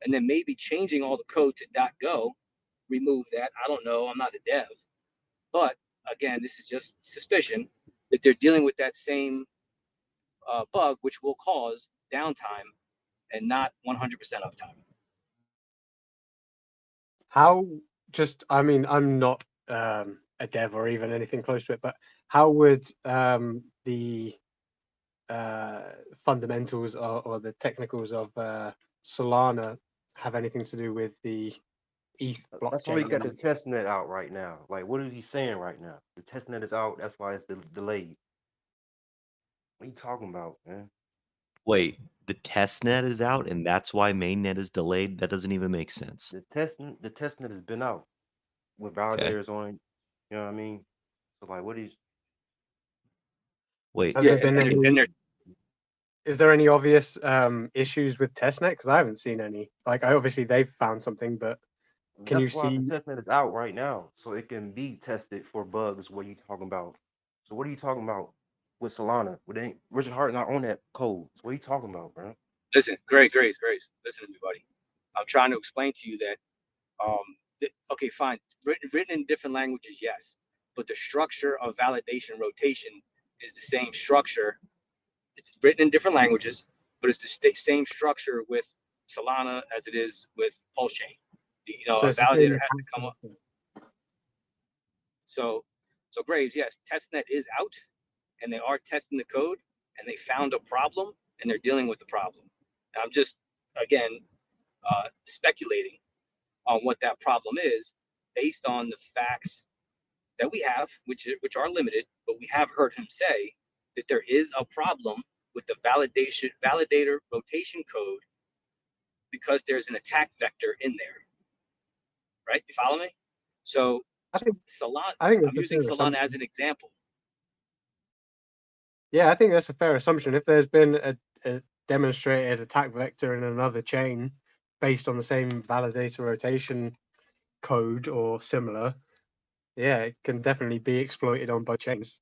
and then maybe changing all the code to .go, remove that. I don't know. I'm not a dev, but again, this is just suspicion that they're dealing with that same bug, which will cause downtime and not 100% uptime. How I mean, I'm not a dev or even anything close to it, but how would the fundamentals or the technicals of Solana have anything to do with the ETH blockchain? That's why we got the testnet out right now. Like, what are you saying right now? The testnet is out. That's why it's delayed. What are you talking about, man? Wait, the testnet is out, and that's why mainnet is delayed? That doesn't even make sense. The testnet has been out with validators on it. You know what I mean? So, like, what is? Wait, Has there been any? Is there any obvious issues with testnet? Because I haven't seen any. Like, obviously they've found something, but can you see? The testnet is out right now, so it can be tested for bugs. What are you talking about? So what are you talking about with Solana? With ain't Richard Hart not on that code? So what are you talking about, bro? Listen, Grace. Listen, everybody. I'm trying to explain to you that, okay, fine. Written in different languages, yes, but the structure of validation rotation is the same structure. It's written in different languages, but it's the same structure with Solana as it is with Pulsechain. You know, so a validator has to come up. So Graves, yes, testnet is out, and they are testing the code, and they found a problem, and they're dealing with the problem. Now, I'm just again speculating on what that problem is based on the facts that we have, which are limited, but we have heard him say that there is a problem with the validator rotation code because there's an attack vector in there. Right? You follow me? So Solana, I'm using Solana as an example. Yeah, I think that's a fair assumption. If there's been a demonstrated attack vector in another chain based on the same validator rotation code or similar, yeah, it can definitely be exploited on both chains.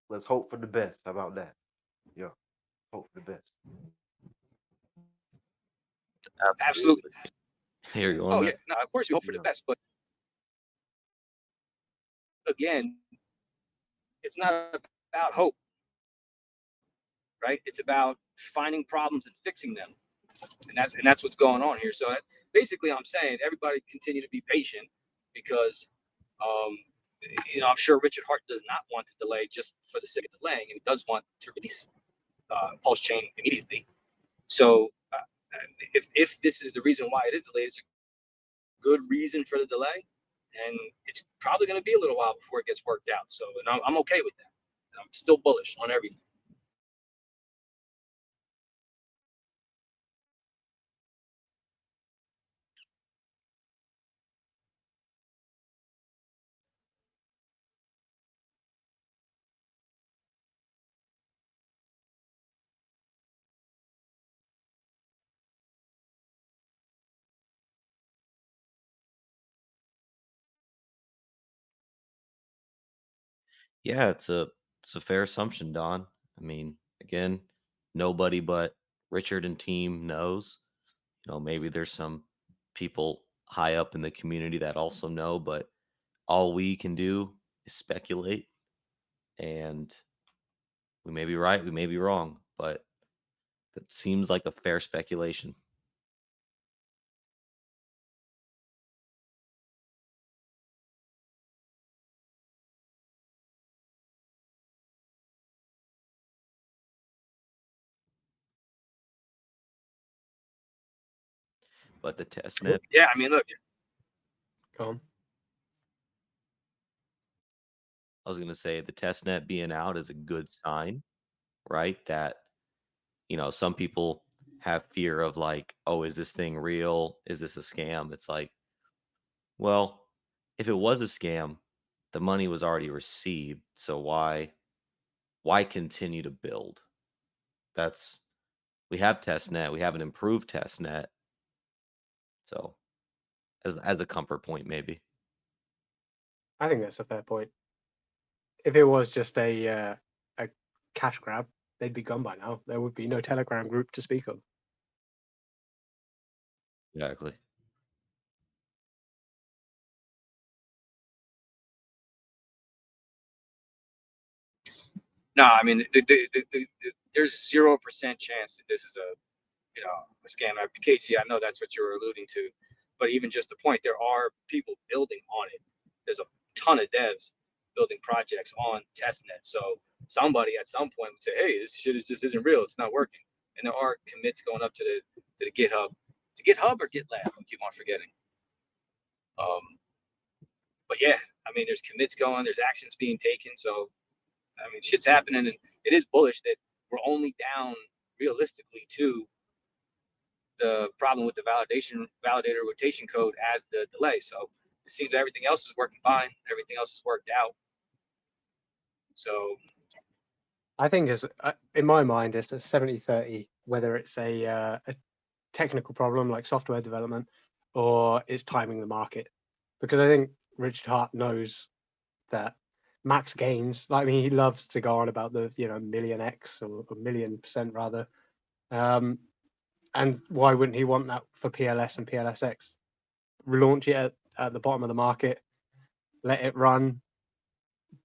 Let's hope for the best. How about that? Yeah, hope for the best. Absolutely. Here you are. Oh yeah, no, of course you hope for the best, but again, it's not about hope, right? It's about finding problems and fixing them, and that's what's going on here. So basically, I'm saying everybody continue to be patient because, I'm sure Richard Hart does not want to delay just for the sake of delaying, and he does want to release Pulsechain immediately. So if this is the reason why it is delayed, it's a good reason for the delay, and it's probably going to be a little while before it gets worked out. So, and I'm okay with that. I'm still bullish on everything. Yeah, it's a fair assumption, Don. I mean, again, nobody but Richard and team knows. Maybe there's some people high up in the community that also know, but all we can do is speculate, and we may be right, we may be wrong, but that seems like a fair speculation. But the testnet. Yeah, I mean, look. Go on. I was going to say the testnet being out is a good sign, right? That, some people have fear of like, oh, is this thing real? Is this a scam? It's like, well, if it was a scam, the money was already received. So why continue to build? We have testnet, we have an improved testnet. So as a comfort point, maybe. I think that's a fair point. If it was just a cash grab, they'd be gone by now. There would be no Telegram group to speak of. Exactly. No, I mean, there's 0% chance that this is a scam. KG, I know that's what you're alluding to, but even just the point, there are people building on it. There's a ton of devs building projects on testnet. So somebody at some point would say, "Hey, this shit just isn't real. It's not working." And there are commits going up to the GitHub, or GitLab. I keep on forgetting. But yeah, I mean, there's commits going. There's actions being taken. So I mean, shit's happening, and it is bullish that we're only down realistically to the problem with the validator rotation code as the delay. So it seems everything else is working fine. Everything else is worked out. So I think in my mind, it's a 70-30, whether it's a technical problem like software development or it's timing the market. Because I think Richard Hart knows that max gains, like, I mean, he loves to go on about the, million X or a million% rather. And why wouldn't he want that for PLS and PLSX? Relaunch it at the bottom of the market, let it run,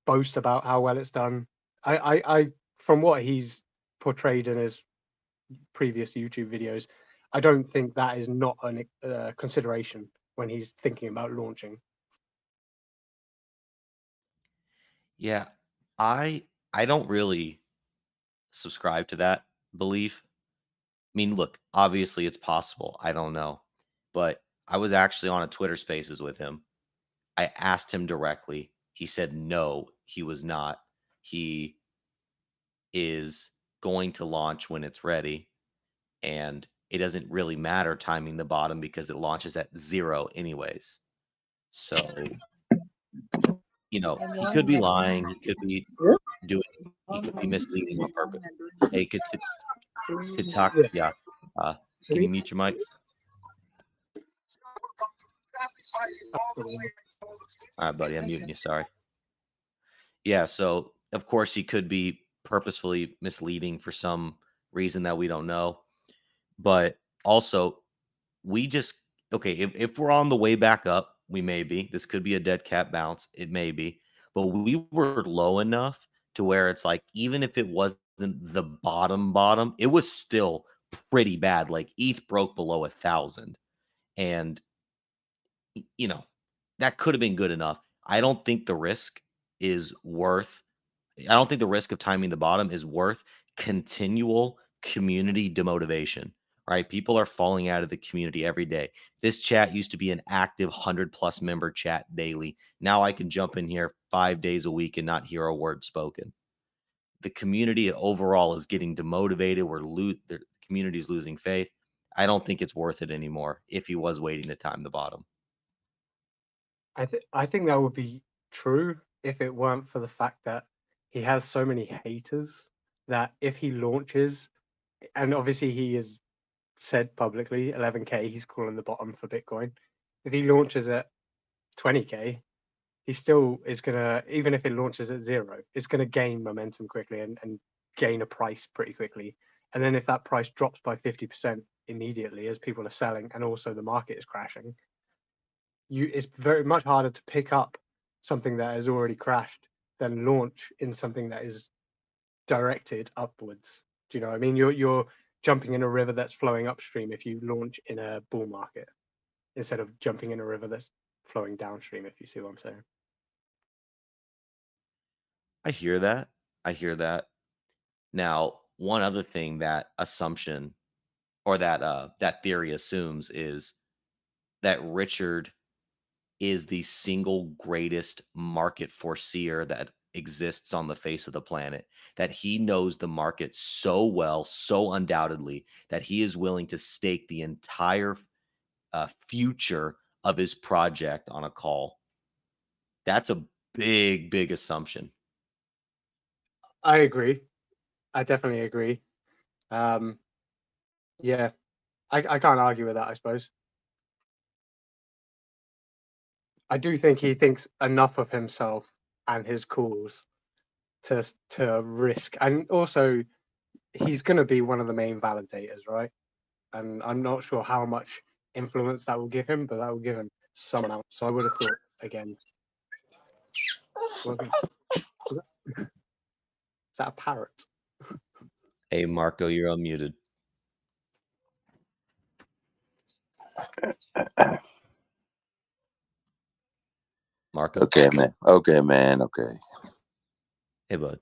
boast about how well it's done. I from what he's portrayed in his previous YouTube videos, I don't think that is not a consideration when he's thinking about launching. Yeah, I don't really subscribe to that belief. I mean, look, obviously it's possible. I don't know. But I was actually on a Twitter Spaces with him. I asked him directly. He said no, he was not. He is going to launch when it's ready, and it doesn't really matter timing the bottom because it launches at 0 anyways. So, he could be lying, he could be he could be misleading on purpose. Hey, could talk, yeah. Can you mute your mic? All right, buddy, I'm muting you. Sorry. Yeah, so of course he could be purposefully misleading for some reason that we don't know. But also, we just okay, if we're on the way back up, we may be. This could be a dead cat bounce. It may be. But we were low enough to where it's like, even if it wasn't the bottom, it was still pretty bad. Like ETH broke below 1,000. And that could have been good enough. I don't think the risk is worth I don't think the risk of timing the bottom is worth continual community demotivation, right? People are falling out of the community every day. This chat used to be an active 100+ member chat daily. Now I can jump in here 5 days a week and not hear a word spoken. The community overall is getting demotivated. The community is losing faith. I don't think it's worth it anymore if he was waiting to time the bottom. I think that would be true if it weren't for the fact that he has so many haters that if he launches, and obviously he has said publicly 11K, he's calling the bottom for Bitcoin. If he launches at 20K, he still is gonna, even if it launches at 0, it's gonna gain momentum quickly and gain a price pretty quickly. And then if that price drops by 50% immediately as people are selling and also the market is crashing, it's very much harder to pick up something that has already crashed than launch in something that is directed upwards. Do you know what I mean? You're jumping in a river that's flowing upstream if you launch in a bull market instead of jumping in a river that's flowing downstream, if you see what I'm saying. I hear that. I hear that. Now, one other thing that assumption or that theory assumes is that Richard is the single greatest market foreseer that exists on the face of the planet, that he knows the market so well, so undoubtedly, that he is willing to stake the entire future of his project on a call. That's a big assumption. I agree. I definitely agree. Yeah, I can't argue with that, I suppose. I do think he thinks enough of himself and his calls to risk, and also he's going to be one of the main validators, right? And I'm not sure how much influence that will give him, but that will give him some amount. So I would have thought again. Is that a parrot? Hey, Marco, you're unmuted. Marco. Okay, man. Okay, man. Okay. Hey, bud.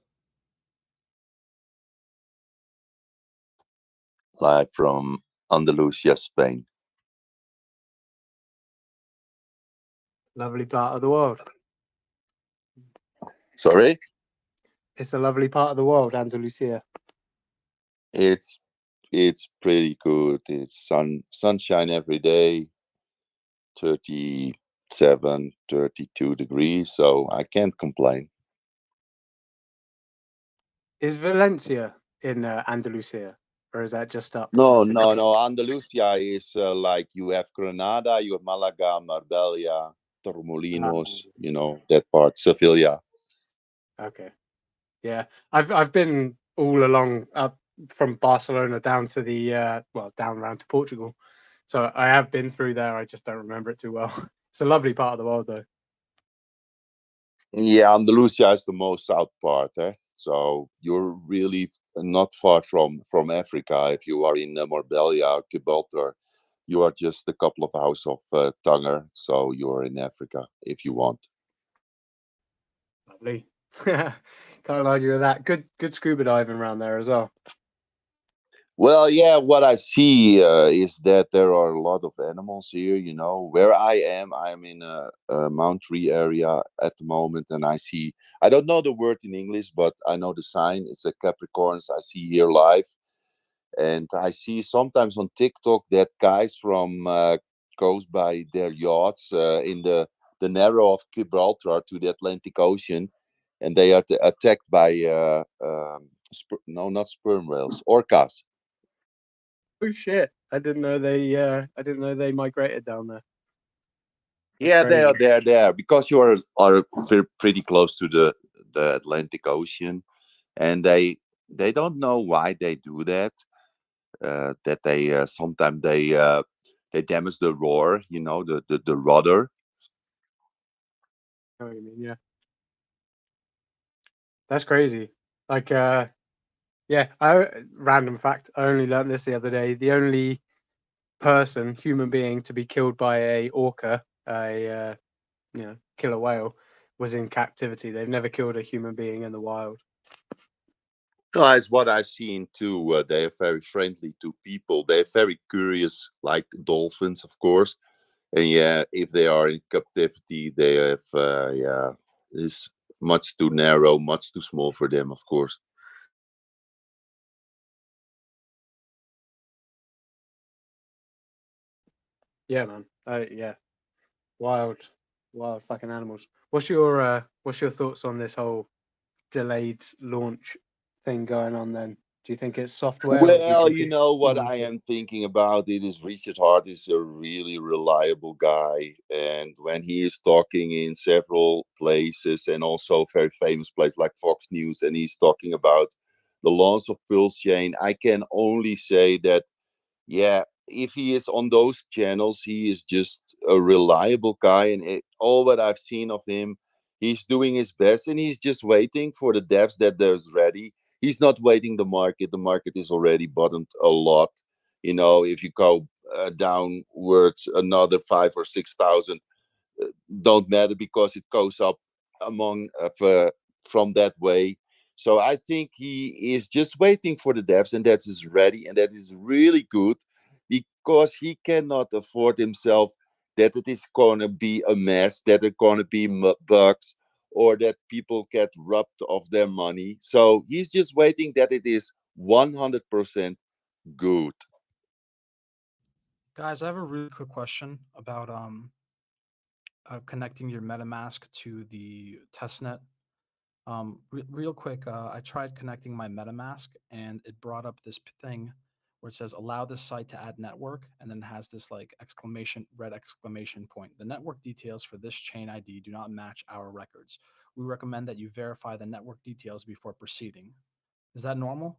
Live from Andalusia, Spain. Lovely part of the world. Sorry? It's a lovely part of the world, Andalusia. It's pretty good. It's sunshine every day, 37, 32 degrees, so I can't complain. Is Valencia in Andalusia, or is that just up? No. Andalusia is like you have Granada, you have Malaga, Marbella, Torremolinos, that part, Sevilla. Okay. Yeah, I've been all along up from Barcelona down to the down around to Portugal. So I have been through there. I just don't remember it too well. It's a lovely part of the world, though. Yeah, Andalusia is the most south part, so you're really not far from Africa. If you are in Marbella, Gibraltar, you are just a couple of hours of Tanger, so you're in Africa if you want. Lovely. Can't argue with that. Good scuba diving around there as well. Well, yeah, what I see is that there are a lot of animals here. Where I'm in a Mount Tree area at the moment, and I don't know the word in English, but I know the sign. It's a Capricorns I see here live. And I see sometimes on TikTok that guys from goes by their yachts in the narrow of Gibraltar to the Atlantic Ocean, and they are attacked by no, not sperm whales, orcas. Oh shit! I didn't know they migrated down there. Yeah, they are there because you are pretty close to the Atlantic Ocean, and they don't know why they do that. That they sometimes they damage the roar, the rudder. I know what you mean, yeah. That's crazy. Like, yeah. Random fact. I only learned this the other day. The only human being, to be killed by a orca, a killer whale, was in captivity. They've never killed a human being in the wild. That's what I've seen too. They are very friendly to people. They're very curious, like dolphins, of course. And yeah, if they are in captivity, they have it's much too narrow, much too small for them, of course. Yeah, man. Yeah, wild fucking animals. What's your thoughts on this whole delayed launch thing going on? Then, do you think it's software? Or do you Well, think you it's know what I hugely- am thinking about it is Richard Hart is a really reliable guy, and when he is talking in several places and also very famous places like Fox News, and he's talking about the launch of Pulsechain, I can only say that yeah, if he is on those channels, he is just a reliable guy, and all that I've seen of him, he's doing his best, and he's just waiting for the devs that there's ready. He's not waiting the market. The market is already bottomed a lot. If you go downwards another 5 or 6 thousand, don't matter because it goes up among from that way. So I think he is just waiting for the devs, and that is ready, and that is really good because he cannot afford himself that it is going to be a mess, that there going to be bugs, or that people get robbed of their money. So he's just waiting that it is 100% good. Guys, I have a really quick question about connecting your MetaMask to the testnet. Real quick, I tried connecting my MetaMask and it brought up this thing where it says allow this site to add network, and then it has this like red exclamation point. The network details for this chain ID do not match our records. We recommend that you verify the network details before proceeding. Is that normal?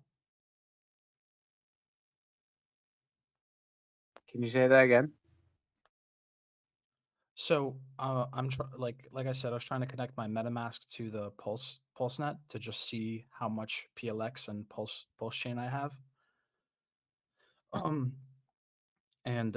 Can you say that again? So I'm like I said, I was trying to connect my MetaMask to the PulseNet to just see how much PLX and Pulsechain I have. And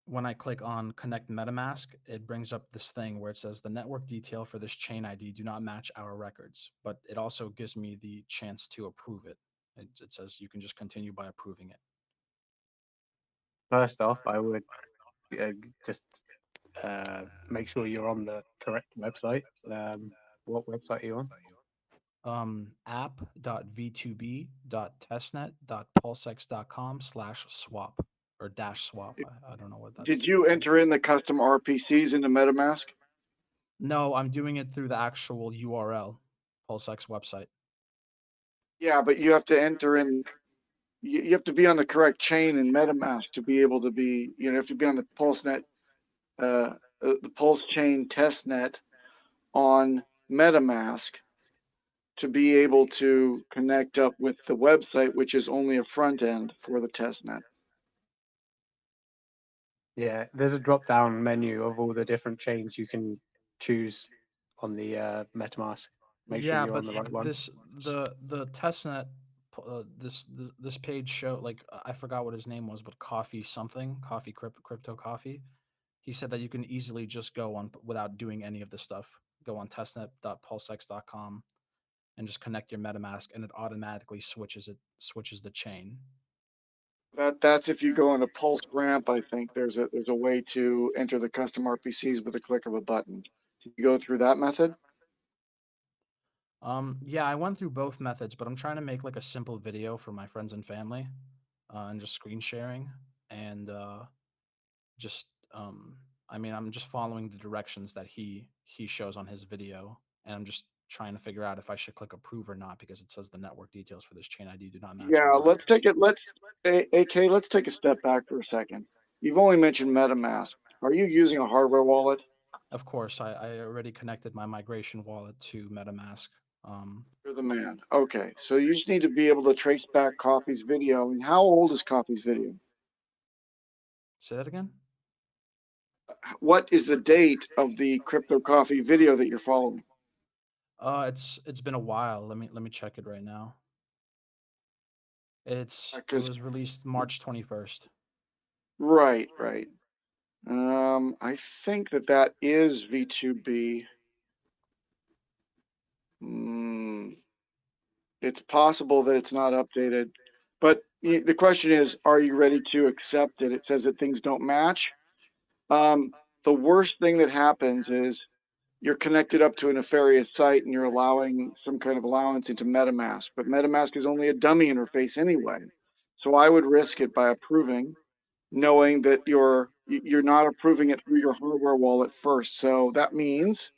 when I click on Connect MetaMask, it brings up this thing where it says the network detail for this chain ID do not match our records, but it also gives me the chance to approve it. It says you can just continue by approving it. First off, I would just make sure you're on the correct website. What website are you on? app.v2b.testnet.pulsex.com/swap or -swap. I don't know what that's. Did you enter in the custom RPCs into MetaMask? No, I'm doing it through the actual URL, PulseX website. Yeah, but you have to enter in. You have to be on the correct chain in MetaMask to be able to be. You have to be on the PulseNet, the Pulsechain testnet on MetaMask to be able to connect up with the website, which is only a front end for the testnet. Yeah, there's a drop-down menu of all the different chains you can choose on the MetaMask. Make sure Yeah, you're but on the right one. the testnet this page show, like I forgot what his name was, but coffee crypto coffee. He said that you can easily just go on without doing any of this stuff. Go on testnet.pulsex.com and just connect your MetaMask, and it automatically switches the chain. That's if you go into Pulse Ramp. I think there's a way to enter the custom RPCs with a click of a button. Did you go through that method? Yeah, I went through both methods, but I'm trying to make like a simple video for my friends and family, and just screen sharing, and just I mean, I'm just following the directions that he shows on his video, and I'm just trying to figure out if I should click approve or not because it says the network details for this chain ID do not match. Yeah, let's take it. Let's take a step back for a second. You've only mentioned MetaMask. Are you using a hardware wallet? Of course, I already connected my migration wallet to MetaMask. You're the man. Okay, so you just need to be able to trace back Coffee's video. And how old is Coffee's video? Say that again. What is the date of the Crypto Coffee video that you're following? It's been a while. Let me check it right now. It was released March 21st. Right. I think that is V2B. It's possible that it's not updated, but the question is, are you ready to accept it? It says that things don't match. The worst thing that happens is you're connected up to a nefarious site and you're allowing some kind of allowance into MetaMask, but MetaMask is only a dummy interface anyway. So I would risk it by approving, knowing that you're not approving it through your hardware wallet first. So that means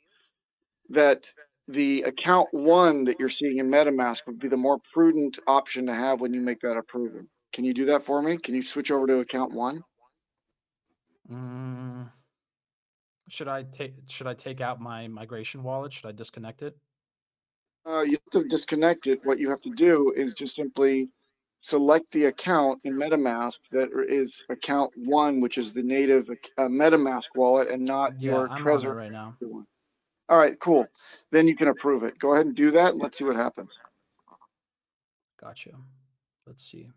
that the account one that you're seeing in MetaMask would be the more prudent option to have when you make that approval. Can you do that for me? Can you switch over to account one? Should I take out my migration wallet? Should I disconnect it? You have to disconnect it. What you have to do is just simply select the account in MetaMask that is account one, which is the native MetaMask wallet and not your I'm Trezor on it right now. one. All right, cool. Then you can approve it. Go ahead and do that and let's see what happens. Gotcha. Let's see.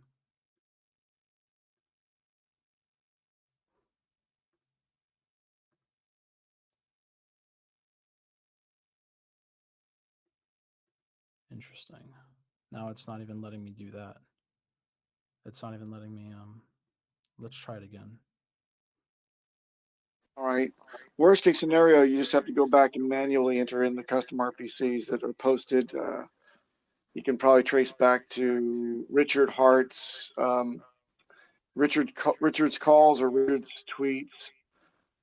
Interesting. Now it's not even letting me do that. It's not even letting me let's try it again. All right. Worst case scenario, you just have to go back and manually enter in the custom RPCs that are posted. You can probably trace back to Richard Hart's Richard's calls or Richard's tweets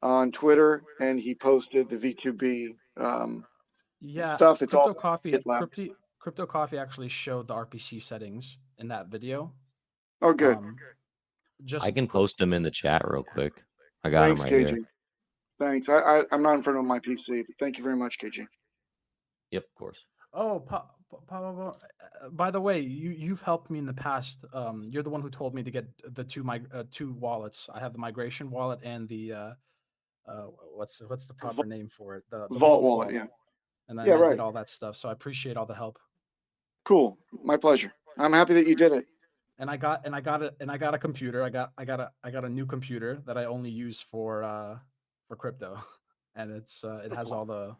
on Twitter, and he posted the V2B stuff. It's all GitLab. Crypto Coffee actually showed the RPC settings in that video. Oh, good. I can post them in the chat real quick. I got them right KG. here. Thanks. I'm not in front of my PC, but thank you very much, KG. Yep, of course. Oh, By the way, you've helped me in the past. You're the one who told me to get the two wallets. I have the migration wallet and the what's the proper name for it? The Vault wallet, yeah. And Yeah, I right. did all that stuff. So I appreciate all the help. Cool. My pleasure. I'm happy that you did it. And I got a computer. I got a new computer that I only use for crypto, and it has all the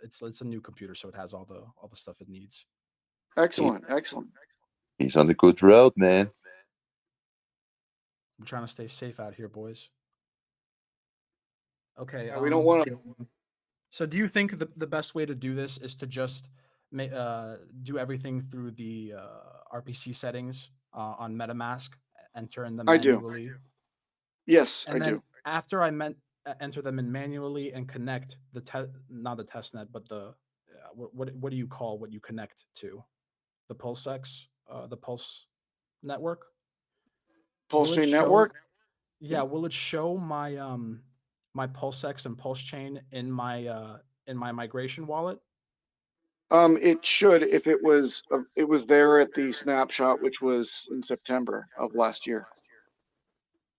it's a new computer, so it has all the stuff it needs. Excellent, excellent. He's on a good road, man. I'm trying to stay safe out here, boys. Okay. Yeah, we don't want to. So, do you think the best way to do this is to just do everything through the RPC settings on MetaMask and turn them manually? Yes, and I then do. after I enter them in manually and connect not the testnet, but the what do you call what you connect to? The PulseX, the Pulse network. Pulsechain network. Yeah, will it show my my PulseX and Pulsechain in my migration wallet? It should if it was there at the snapshot, which was in September of last year.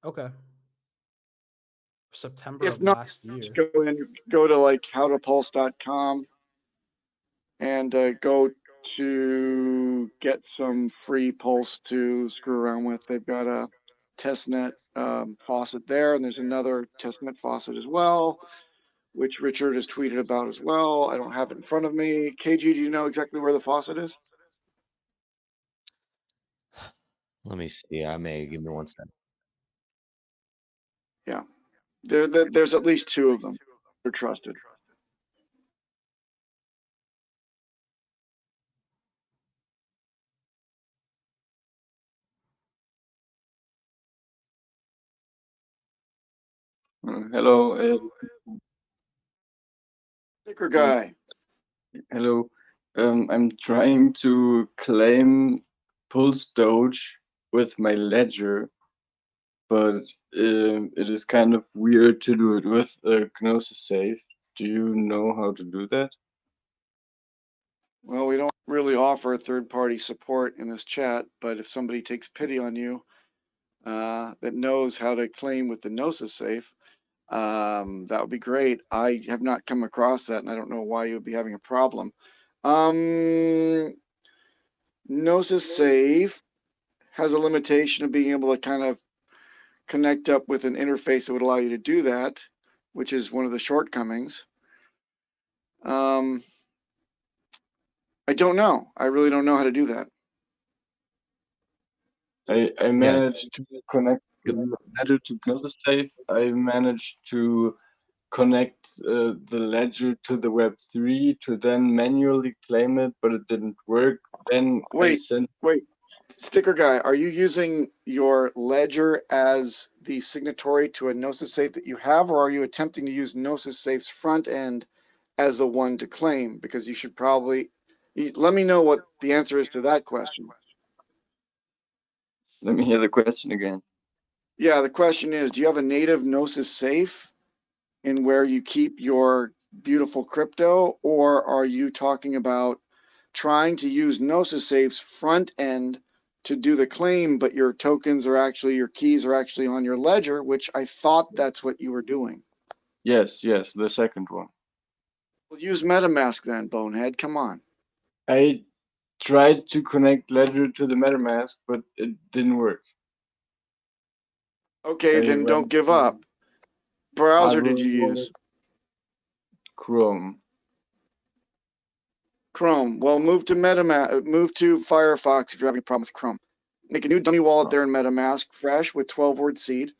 Okay. September If of not, last year. Go to like howtopulse.com and go to get some free Pulse to screw around with. They've got a testnet faucet there, and there's another testnet faucet as well, which Richard has tweeted about as well. I don't have it in front of me. KG, do you know exactly where the faucet is? Let me see. I may give me 1 second. Yeah, there's at least two of them. They're trusted. Hello, Sticker guy. hello. I'm trying to claim Pulse Doge with my ledger, but it is kind of weird to do it with Gnosis Safe. Do you know how to do that? Well, we don't really offer third-party support in this chat, but if somebody takes pity on you that knows how to claim with the Gnosis Safe, that would be great. I have not come across that, and I don't know why you would be having a problem. Gnosis Safe has a limitation of being able to kind of connect up with an interface that would allow you to do that, which is one of the shortcomings. I don't know. I really don't know how to do that. I managed to connect the ledger to Gnosis Safe. I managed to connect the ledger to the Web3 to then manually claim it, but it didn't work. Then wait, Sticker guy, are you using your ledger as the signatory to a Gnosis Safe that you have, or are you attempting to use Gnosis Safe's front end as the one to claim? Because you should probably let me know what the answer is to that question. Let me hear the question again. Yeah, the question is, do you have a native Gnosis Safe in where you keep your beautiful crypto, or are you talking about trying to use Gnosis Safe's front end to do the claim, but your tokens are actually, your keys are actually on your ledger, which I thought that's what you were doing. Yes, the second one. Well, use MetaMask then, bonehead. Come on. I tried to connect Ledger to the MetaMask, but it didn't work. Okay, then don't give up. Browser did you use? Chrome. Chrome. Well, move to MetaMask. Move to Firefox if you're having a problem with Chrome. Make a new dummy wallet there in MetaMask, fresh with 12-word seed,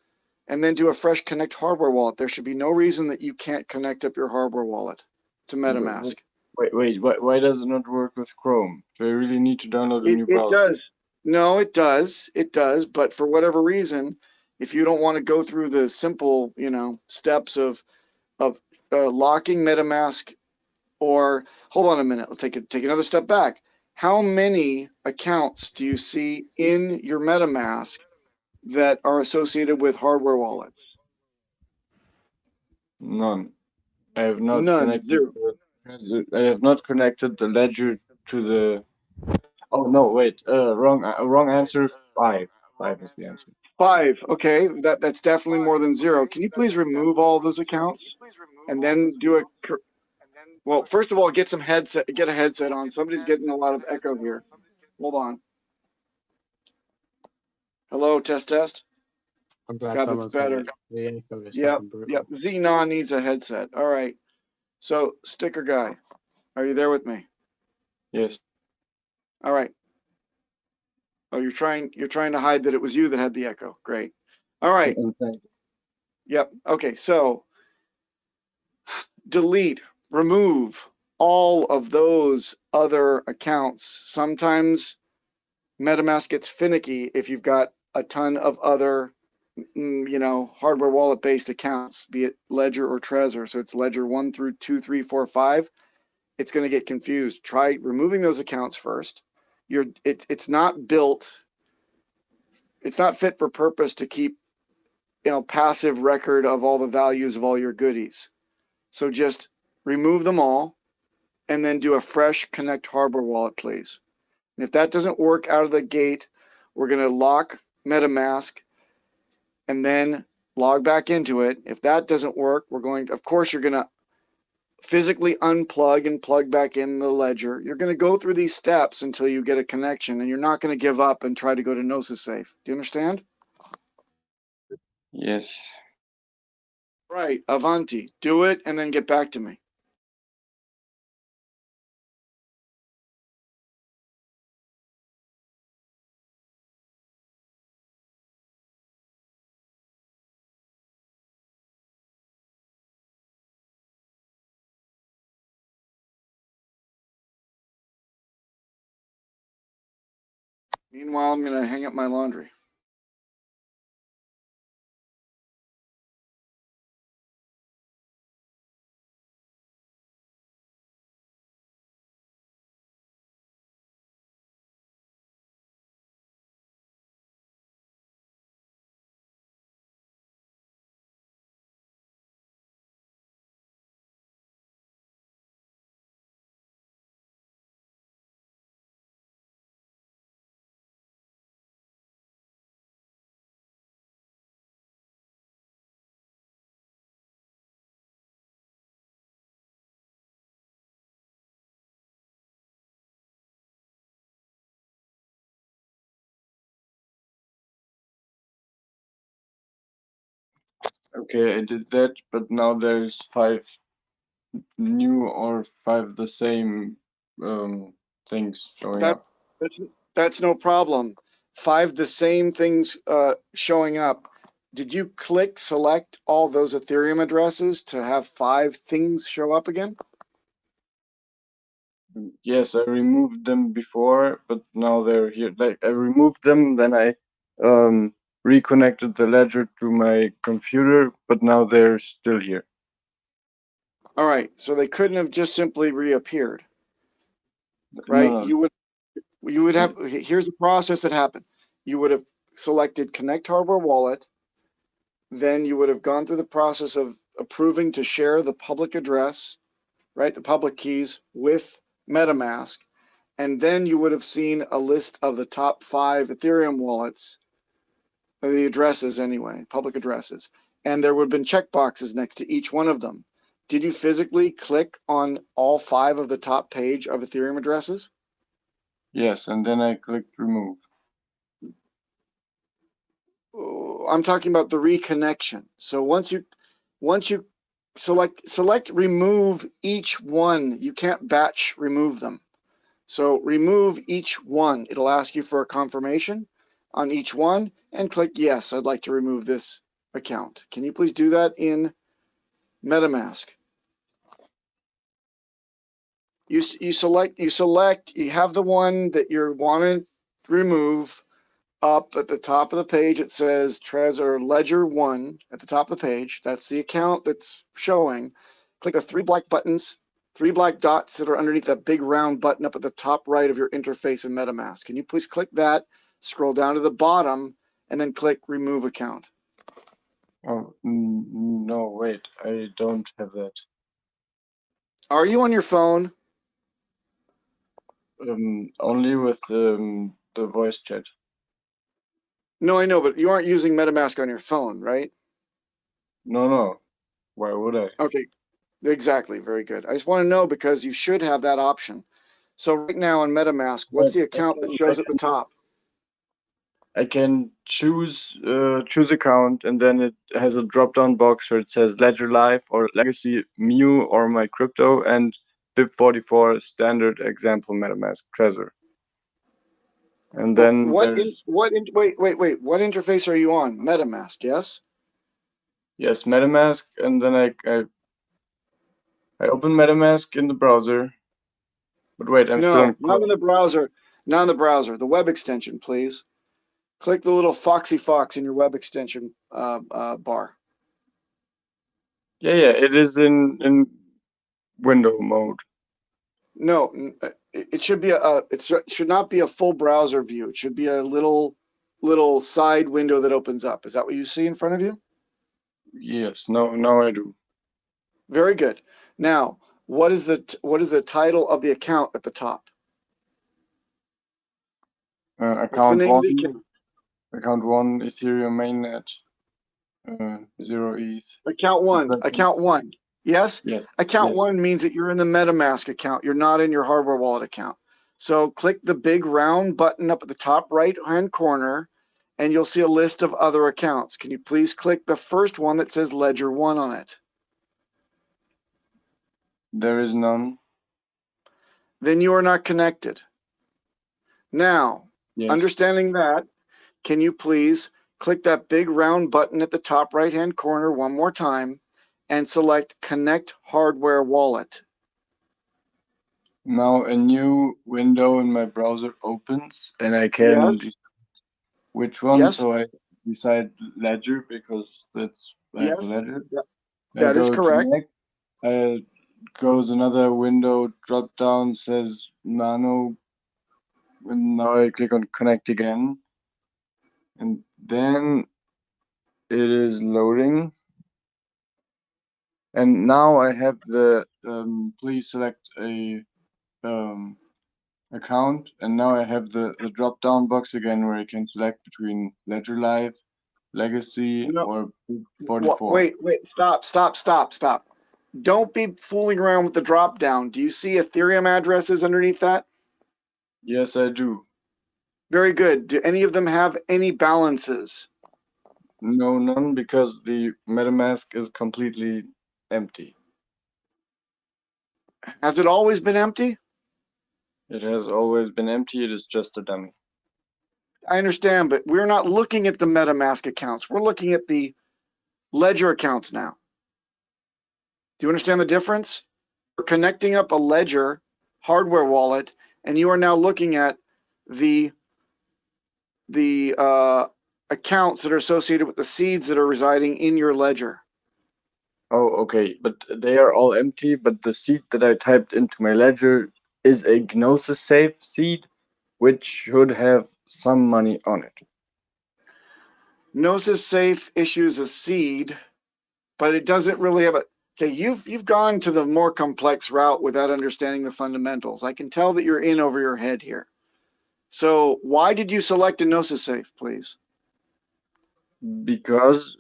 and then do a fresh connect hardware wallet. There should be no reason that you can't connect up your hardware wallet to MetaMask. Wait, why does it not work with Chrome? Do I really need to download a new browser? It does. No, it does. It does. But for whatever reason, if you don't want to go through the simple, steps of locking MetaMask, or hold on a minute, let's take another step back. How many accounts do you see in your MetaMask that are associated with hardware wallets? None. I have not None. connected. Zero. I have not connected the Ledger to the. Oh no, wait. Wrong answer. 5. 5 is the answer. 5. Okay, that's definitely more than 0. Can you please remove all those accounts and then do a? Well, first of all, get a headset on. Somebody's getting a lot of echo here. Hold on. Hello, test test. I'm glad God, that's someone said better. it. The echo is Yep, fucking brutal. yep. Xenon needs a headset. All right. So, sticker guy, are you there with me? Yes. All right. Oh, you're trying to hide that it was you that had the echo. Great. All right. Thank you. Yep. Okay. So, delete, remove all of those other accounts. Sometimes MetaMask gets finicky if you've got a ton of other, hardware wallet based accounts, be it Ledger or Trezor. So it's Ledger 1 through 2, 3, 4, 5. It's going to get confused. Try removing those accounts first. It's not built. It's not fit for purpose to keep, passive record of all the values of all your goodies. So just remove them all and then do a fresh connect hardware wallet, please. And if that doesn't work out of the gate, we're going to lock MetaMask and then log back into it. If that doesn't work, of course, you're going to physically unplug and plug back in the ledger. You're going to go through these steps until you get a connection, and you're not going to give up and try to go to Gnosis Safe. Do you understand? Yes. Right. Avanti. Do it and then get back to me. Meanwhile, I'm going to hang up my laundry. Okay, I did that, but now there's 5 new or 5 the same things showing That, up. that's no problem. 5 the same things showing up. Did you select all those Ethereum addresses to have 5 things show up again? Yes, I removed them before, but now they're here. Like I removed them, then I reconnected the ledger to my computer, but now they're still here. All right, so they couldn't have just simply reappeared, right? No, You would have, here's the process that happened. You would have selected connect hardware wallet, then you would have gone through the process of approving to share the public address, right, the public keys with MetaMask, and then you would have seen a list of the top 5 Ethereum wallets, or the addresses anyway, public addresses, and there would have been checkboxes next to each one of them. Did you physically click on all 5 of the top page of Ethereum addresses? yes, and then I clicked remove. I'm talking about the reconnection. So once you select remove each one, you can't batch remove them. So remove each one. It'll ask you for a confirmation on each one and click yes, I'd like to remove this account. Can you please do that in MetaMask? You have the one that you're wanting to remove. Up at the top of the page, it says Trezor Ledger 1 at the top of the page. That's the account that's showing. Click the 3 black buttons, 3 black dots that are underneath that big round button up at the top right of your interface in MetaMask. Can you please click that, scroll down to the bottom, and then click Remove Account? Oh, no, wait, I don't have that. Are you on your phone? only with the voice chat. No, I know, but you aren't using MetaMask on your phone, right? No. Why would I? Okay, exactly. Very good. I just want to know because you should have that option. So right now on MetaMask, what's the account that shows at the top? I can choose account, and then it has a drop-down box where it says Ledger Live or Legacy, Mu or my crypto, and BIP44 standard example MetaMask Trezor. And Well, then there's wait. What interface are you on? MetaMask, yes? yes MetaMask, and then I open MetaMask in the browser. But wait, I'm still No, in not in Chrome. the browser. Not in the browser. The web extension, please. Click the little foxy fox in your web extension bar. Yeah, it is in window mode. No, it should be it should not be a full browser view. It should be a little side window that opens up. Is that what you see in front of you? Yes, now I do. Very good. Now, what is the title of the account at the top? What's the Account name of the one, account? account one, Ethereum mainnet, 0 ETH. Account one. Account one. Yes? Yes. Account Yes. one means that you're in the MetaMask account. You're not in your hardware wallet account. So click the big round button up at the top right-hand corner, and you'll see a list of other accounts. Can you please click the first one that says Ledger 1 on it? There is none. Then you are not connected. Now, Yes. understanding that, can you please click that big round button at the top right-hand corner one more time and select Connect Hardware Wallet? Now a new window in my browser opens, and I can Yes. decide which one. Yes. So I decide Ledger because I have a Yes. Ledger. That is correct. Connect. Goes another window, drop down, says Nano. And now I click on Connect again, and then it is loading. And now I have the please select a account, and now I have the drop down box again where I can select between Ledger Live, Legacy, No. or 44. Wait, stop. Don't be fooling around with the drop down. Do you see Ethereum addresses underneath that? Yes, I do. Very good. Do any of them have any balances? No, none, because the MetaMask is completely empty. Has it always been empty? It has always been empty. It is just a dummy. I understand, but we're not looking at the MetaMask accounts. We're looking at the Ledger accounts now. Do you understand the difference? We're connecting up a Ledger hardware wallet, and you are now looking at the accounts that are associated with the seeds that are residing in your ledger. Oh, okay, but they are all empty, but the seed that I typed into my ledger is a Gnosis safe seed, which should have some money on it. Gnosis Safe issues a seed, but it doesn't really have a. Okay, you've gone to the more complex route without understanding the fundamentals. I can tell that you're in over your head here. So why did you select a Gnosis Safe, please? Because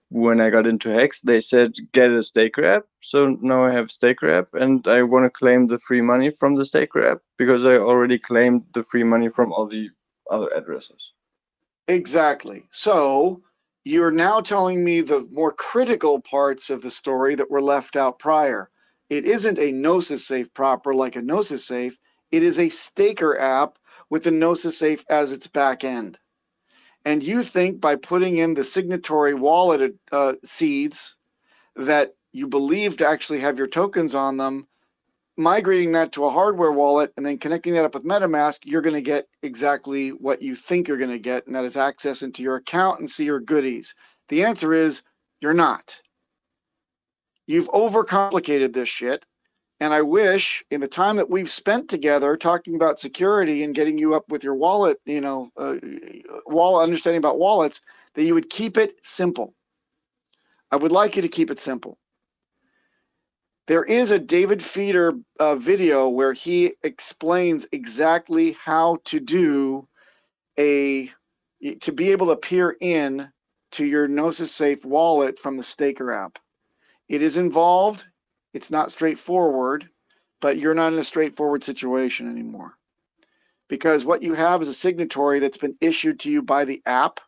when I got into Hex, they said get a HEXradio. So now I have HEXradio, and I want to claim the free money from the HEXradio because I already claimed the free money from all the other addresses. Exactly. So you're now telling me the more critical parts of the story that were left out prior. It isn't a Gnosis Safe proper like a Gnosis Safe. It is a staker app with the Gnosis Safe as its back end. And you think by putting in the signatory wallet seeds that you believe to actually have your tokens on them, migrating that to a hardware wallet and then connecting that up with MetaMask, you're going to get exactly what you think you're going to get, and that is access into your account and see your goodies. The answer is you're not. You've overcomplicated this shit, and I wish in the time that we've spent together talking about security and getting you up with your wallet, wallet understanding about wallets, that you would keep it simple. I would like you to keep it simple. There is a David Feeder video where he explains exactly how to do to be able to peer in to your Gnosis Safe wallet from the Staker app. It is involved. It's not straightforward, but you're not in a straightforward situation anymore. Because what you have is a signatory that's been issued to you by the app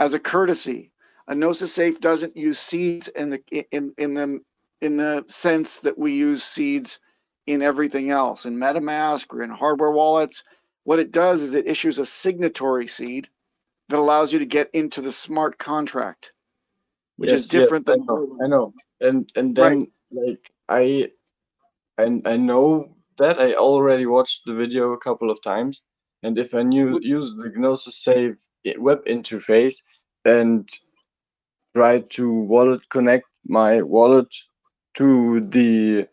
as a courtesy. A Gnosis Safe doesn't use seeds in the sense that we use seeds in everything else, in MetaMask or in hardware wallets. What it does is it issues a signatory seed that allows you to get into the smart contract, which is different than I know. And right. then like I know that I already watched the video a couple of times, and if I use the Gnosis Save web interface and try to wallet connect my wallet to the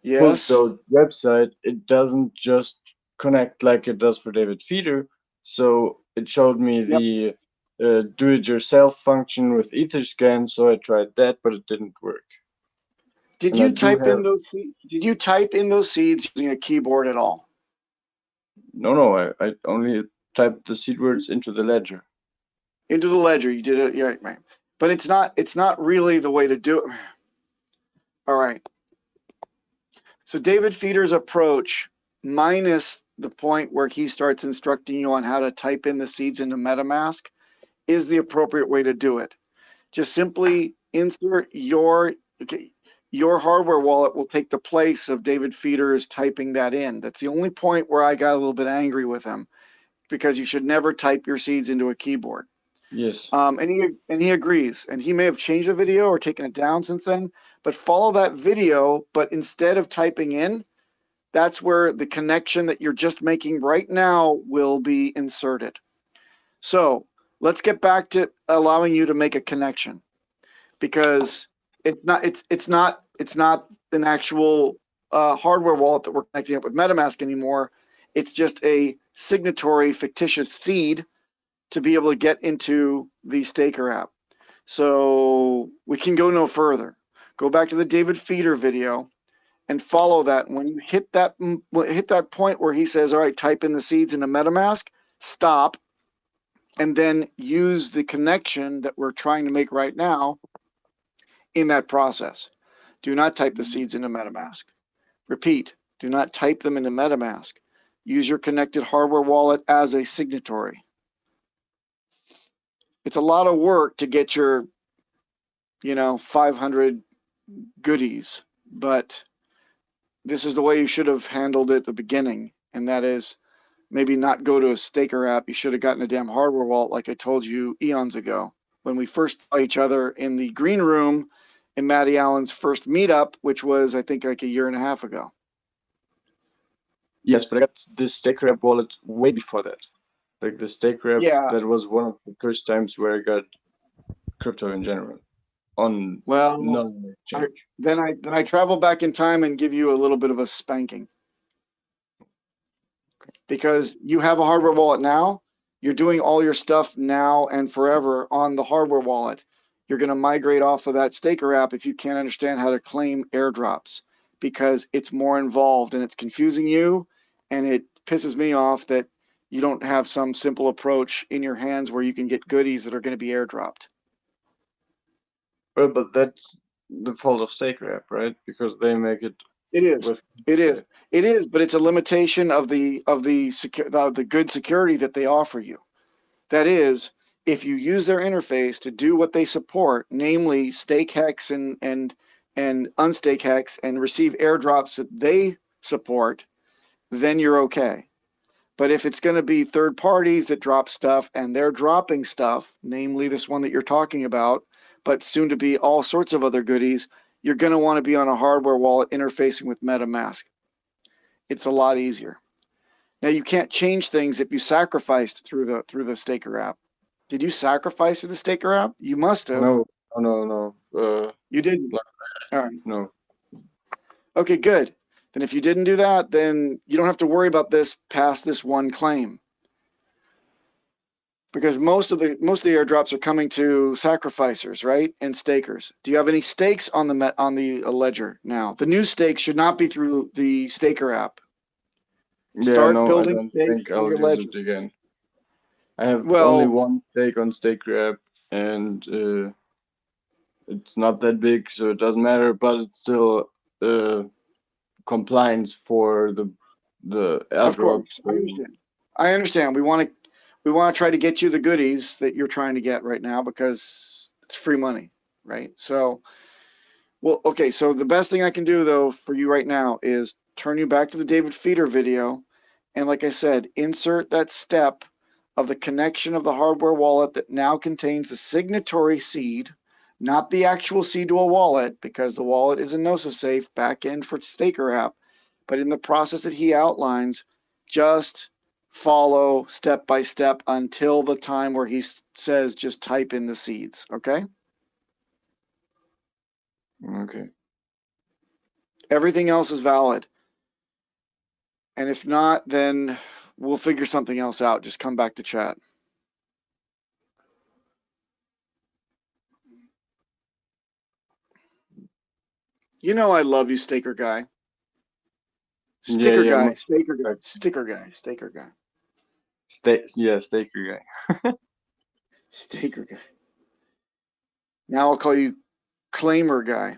Yes. Pulseradioapp website, it doesn't just connect like it does for David Feeder. So it showed me the do-it-yourself function with Etherscan, so I tried that, but it didn't work. Did you type in those? Did you type in those seeds using a keyboard at all? No, I only typed the seed words into the ledger. Into the ledger, you did it. Yeah, right. But it's not really the way to do it. All right. So David Feeder's approach, minus the point where he starts instructing you on how to type in the seeds into MetaMask, is the appropriate way to do it. Just simply insert your hardware wallet will take the place of David Feeder's typing that in. That's the only point where I got a little bit angry with him, because you should never type your seeds into a keyboard. Yes. And he agrees, and he may have changed the video or taken it down since then, but follow that video. But instead of typing in, that's where the connection that you're just making right now will be inserted. So let's get back to allowing you to make a connection, because it's not an actual hardware wallet that we're connecting up with MetaMask anymore. It's just a signatory fictitious seed to be able to get into the Staker app. So we can go no further. Go back to the David Feeder video and follow that. When you hit that point where he says, all right, type in the seeds into MetaMask, stop, and then use the connection that we're trying to make right now in that process. Do not type the seeds into MetaMask. Repeat, do not type them into MetaMask. Use your connected hardware wallet as a signatory. It's a lot of work to get your, 500 goodies, but this is the way you should have handled it at the beginning. And that is maybe not go to a Staker app. You should have gotten a damn hardware wallet like I told you eons ago when we first saw each other in the green room in Matty Allen's first meetup, which was, I think, like a year and a half ago. Yes, but I got this Staker app wallet way before that. Like the Staker app, that was one of the first times where I got crypto in general on non-exchange. Then I travel back in time and give you a little bit of a spanking, because you have a hardware wallet now. You're doing all your stuff now and forever on the hardware wallet. You're going to migrate off of that Staker app if you can't understand how to claim airdrops, because it's more involved and it's confusing you, and it pisses me off that you don't have some simple approach in your hands where you can get goodies that are going to be airdropped. Well, but that's the fault of Staker app, right? Because they make it. It is. It is. But it's a limitation of the good security that they offer you. That is, if you use their interface to do what they support, namely Stake HEX and unstake HEX, and receive airdrops that they support, then you're okay. But if it's going to be third parties that drop stuff and they're dropping stuff, namely this one that you're talking about, but soon to be all sorts of other goodies, you're going to want to be on a hardware wallet interfacing with MetaMask. It's a lot easier. Now, you can't change things if you sacrificed through the Staker app. Did you sacrifice through the Staker app? You must have. No. You didn't. All right. No. Okay, good. Then if you didn't do that, then you don't have to worry about this past this one claim. Because most of the airdrops are coming to sacrificers, right, and stakers. Do you have any stakes on the ledger now? The new stakes should not be through the staker app. Yeah, Start no, I building don't stakes think on I'll your use ledger. it again. I have only Well, one stake on HEXradio app, and it's not that big, so it doesn't matter. But it's still compliance for the of airdrop. course, I So understand. I understand. We want to try to get you the goodies that you're trying to get right now because it's free money, right? So, well, okay. So the best thing I can do though for you right now is turn you back to the David Feeder video, and like I said, insert that step of the connection of the hardware wallet that now contains the signatory seed, not the actual seed to a wallet, because the wallet is a Gnosis safe backend for Staker app. But in the process that he outlines, just follow step by step until the time where he says just type in the seeds. Okay? okay. Everything else is valid. And if not, then we'll figure something else out. Just come back to chat. You know I love you, Staker guy. Sticker Yeah, guy, much Staker guy, respect. sticker guy, Staker guy, Staker guy. Staker guy. Now I'll call you Claimer guy.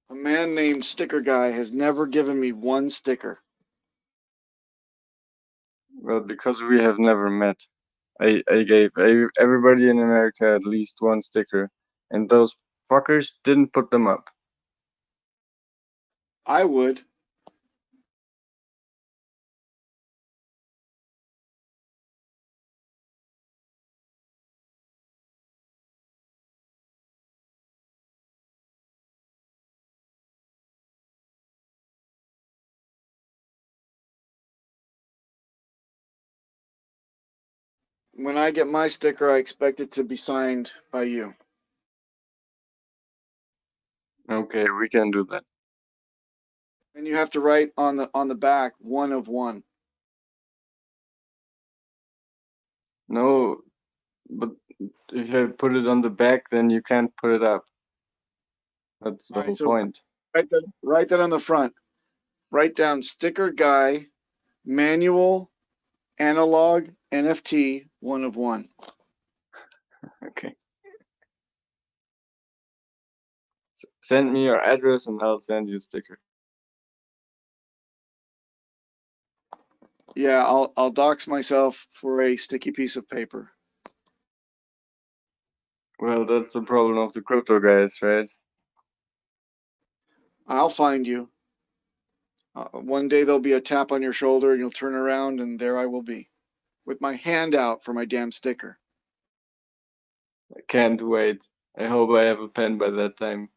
A man named Sticker Guy has never given me one sticker. Well, because we have never met, I gave everybody in America at least one sticker, and those fuckers didn't put them up. I would. When I get my sticker, I expect it to be signed by you. Okay, we can do that. And you have to write on the back 1 of 1. No, but if I put it on the back, then you can't put it up. That's the All right, whole so point. write that on the front. Write down Sticker Guy, manual, analog, NFT, 1 of 1. Okay. Send me your address and I'll send you a sticker. Yeah, I'll dox myself for a sticky piece of paper. Well, that's the problem of the crypto guys, right? I'll find you. One day there'll be a tap on your shoulder and you'll turn around and there I will be with my hand out for my damn sticker. I can't wait. I hope I have a pen by that time.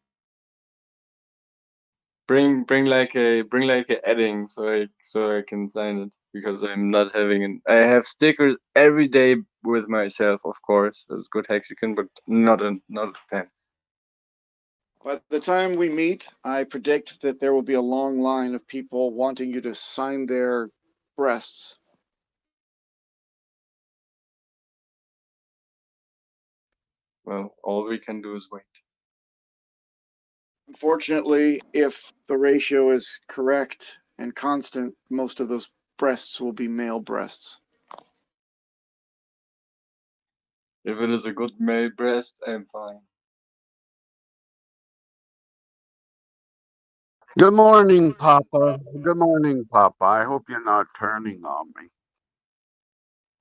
Bring like a edding so I can sign it, because I'm not having an I have stickers every day with myself, of course, as good Hexagon, but not a pen. By the time we meet, I predict that there will be a long line of people wanting you to sign their breasts. Well, all we can do is wait. Unfortunately, if the ratio is correct and constant, most of those breasts will be male breasts. If it is a good male breast, I'm fine. Good morning, Papa. Good morning, Papa. I hope you're not turning on me.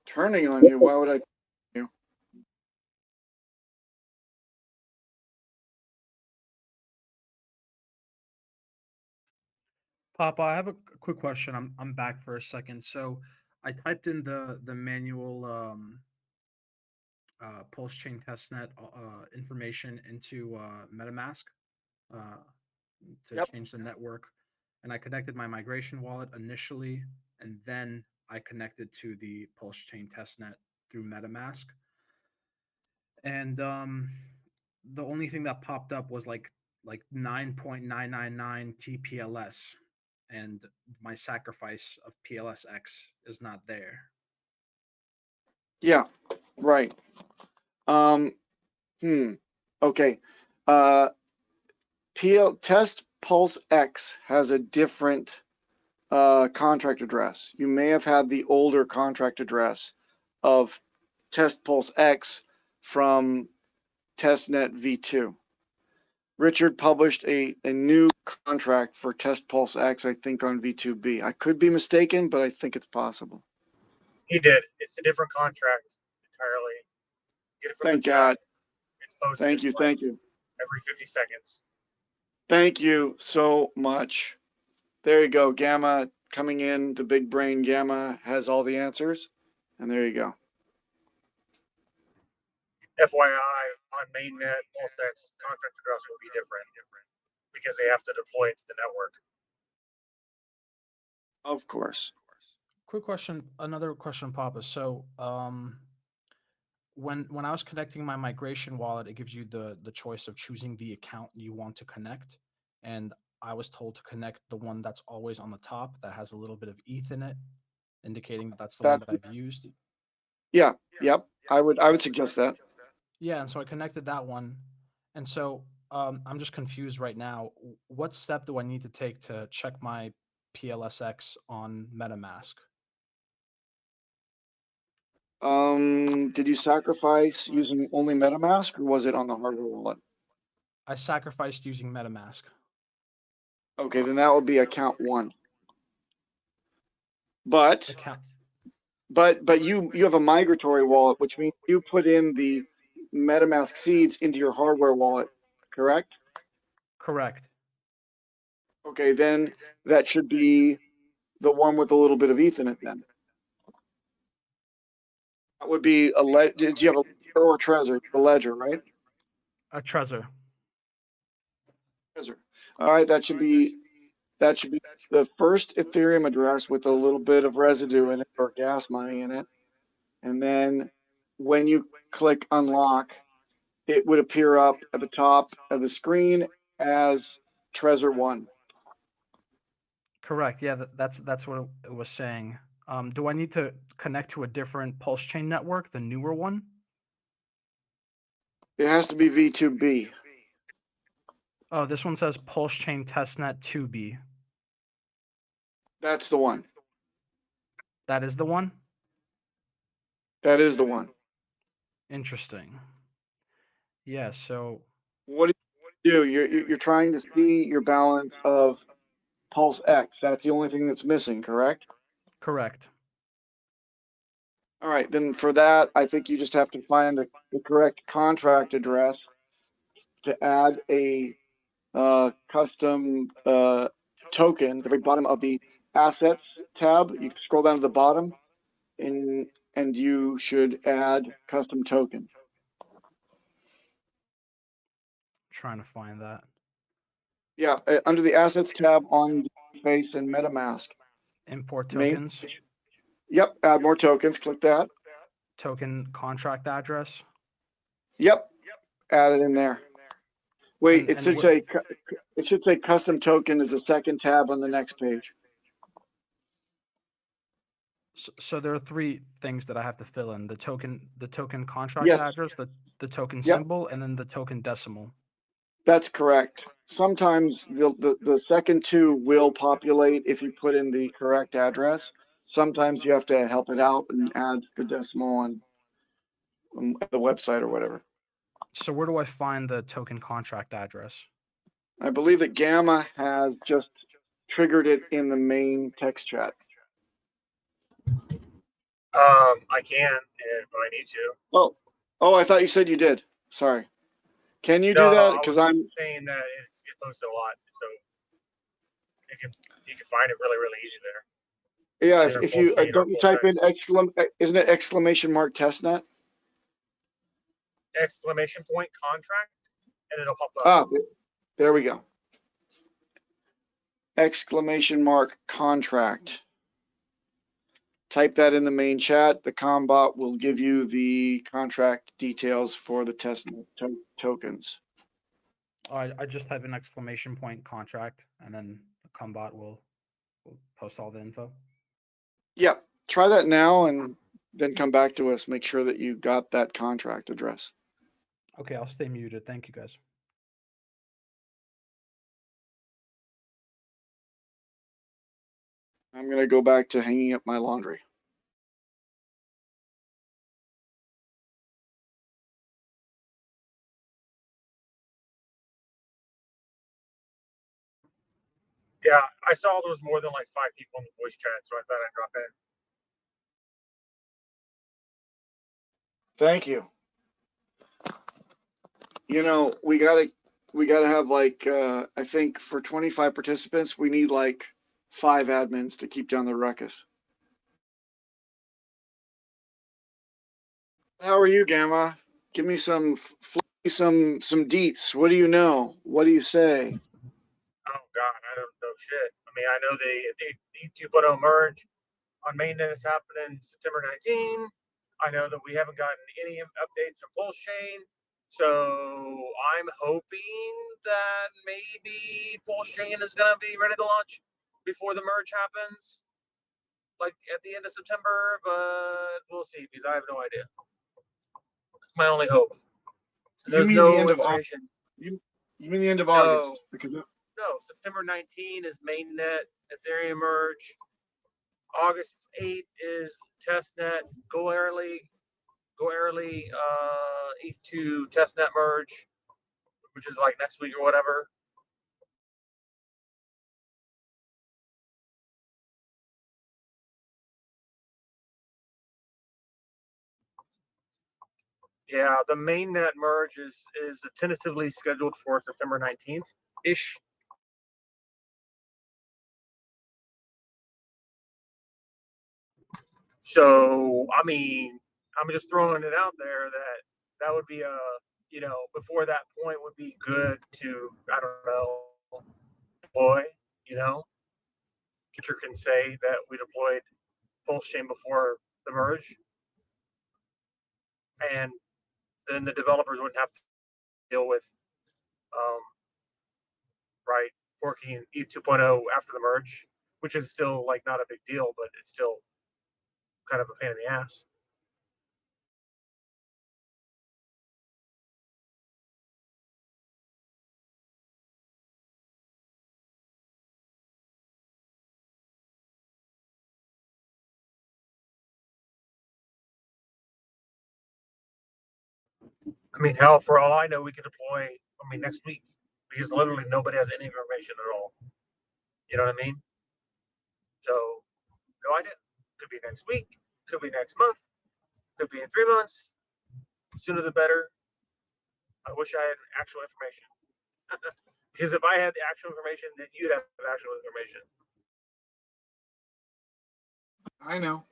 Turning on you? Why would I? You? Papa, I have a quick question. I'm back for a second. So I typed in the manual Pulsechain testnet information into MetaMask uh, to Yep. change the network, and I connected my migration wallet initially, and then I connected to the Pulsechain testnet through MetaMask. And the only thing that popped up was like like 9.999 TPLS, and my sacrifice of PLSX is not there. Yeah, right. Okay. Test PulseX has a different contract address. You may have had the older contract address of Test PulseX from testnet v2. Richard published a new contract for Test PulseX, I think, on v2b. I could be mistaken, but I think it's possible. He did. It's a different contract entirely. Get it from Thank the chat. God. It's posted. Thank you. Thank you. Every 50 seconds. Thank you so much. There you go. Gamma coming in. The big brain Gamma has all the answers. And there you go. FYI, on mainnet, PulseX contract address will be different because they have to deploy it to the network. Of course. Quick question, another question, Papa. So, when I was connecting my migration wallet, it gives you the choice of choosing the account you want to connect, and I was told to connect the one that's always on the top that has a little bit of ETH in it, indicating that that's the one that I've used. Yeah. Yep. I would suggest that. Yeah, and so I connected that one, and so I'm just confused right now. What step do I need to take to check my PLSX on MetaMask? Did you sacrifice using only MetaMask, or was it on the hardware wallet? I sacrificed using MetaMask. Okay, then that would be account 1. But you have a migratory wallet, which means you put in the MetaMask seeds into your hardware wallet, correct? Correct. Okay, then that should be the one with a little bit of ETH in it then. That would be did you have a ledger or a Trezor? A ledger, right? A Trezor. Trezor. All right, that should be the first Ethereum address with a little bit of residue in it or gas money in it. And then when you click unlock, it would appear up at the top of the screen as Trezor 1. Correct. Yeah, that's what it was saying. Do I need to connect to a different Pulsechain network, the newer one? It has to be V2B. Oh, this one says Pulsechain testnet 2B. That's the one. That is the one? That is the one. Interesting. Yeah, so what do you do? You're trying to see your balance of PulseX. That's the only thing that's missing, correct? correct. All right, then for that, I think you just have to find the correct contract address to add a custom token at the very bottom of the assets tab. You scroll down to the bottom, and you should add custom token. Trying to find that. Yeah, under the assets tab on Face and MetaMask. Import tokens. Yep, add more tokens. Click that. Token contract address. Yep, add it in there. Wait, And it should say custom token is a second tab on the next page. So there are 3 things that I have to fill in: the token contract Yes. address, the token Yep. symbol, and then the token decimal. That's correct. Sometimes the second 2 will populate if you put in the correct address. Sometimes you have to help it out and add the decimal on the website or whatever. So where do I find the token contract address? I believe that Gamma has just triggered it in the main text chat. I can if I need to. Oh, I thought you said you did. Sorry. Can you do that? Because I'm saying that it's posted a lot, so you can find it really easy there. Yeah, Either if you Pulsechain or don't you type in PulseX. isn't it exclamation mark testnet? Exclamation point contract, and it'll pop up. Ah, there we go. Exclamation mark contract. Type that in the main chat. The combot will give you the contract details for the testnet tokens. I just type an exclamation point contract, and then the Combot will post all the info. Yeah, try that now and then come back to us. Make sure that you got that contract address. Okay, I'll stay muted. Thank you, guys. I'm going to go back to hanging up my laundry. Yeah, I saw there was more than like 5 people in the voice chat, so I thought I'd drop in. Thank you. You know, we gotta have like I think for 25 participants, we need like 5 admins to keep down the ruckus. How are you, Gamma? Give me some deets. What do you know? What do you say? Oh God, I don't know shit. I mean, I know the 2.0 merge on mainnet is happening September 19. I know that we haven't gotten any updates from Pulsechain, so I'm hoping that maybe Pulsechain is going to be ready to launch before the merge happens, like at the end of September. But we'll see because I have no idea. That's my only hope. There's you mean no the end of information. You mean the end of August? Because No, September 19 is mainnet Ethereum merge. August 8th is testnet. Go early. ETH2 testnet merge, which is like next week or whatever. Yeah, the mainnet merge is tentatively scheduled for September 19th ish. So, I mean, I'm just throwing it out there that would be before that point would be good to, I don't know, deploy, Future can say that we deployed Pulsechain before the merge. And then the developers wouldn't have to deal with, forking ETH 2.0 after the merge, which is still like not a big deal, but it's still kind of a pain in the ass. I mean, hell, for all I know, we could deploy, next week, because literally nobody has any information at all. You know what I mean? So, no idea. Could be next week, could be next month, could be in 3 months. Sooner the better. I wish I had actual information. Because if I had the actual information, then you'd have actual information. I know.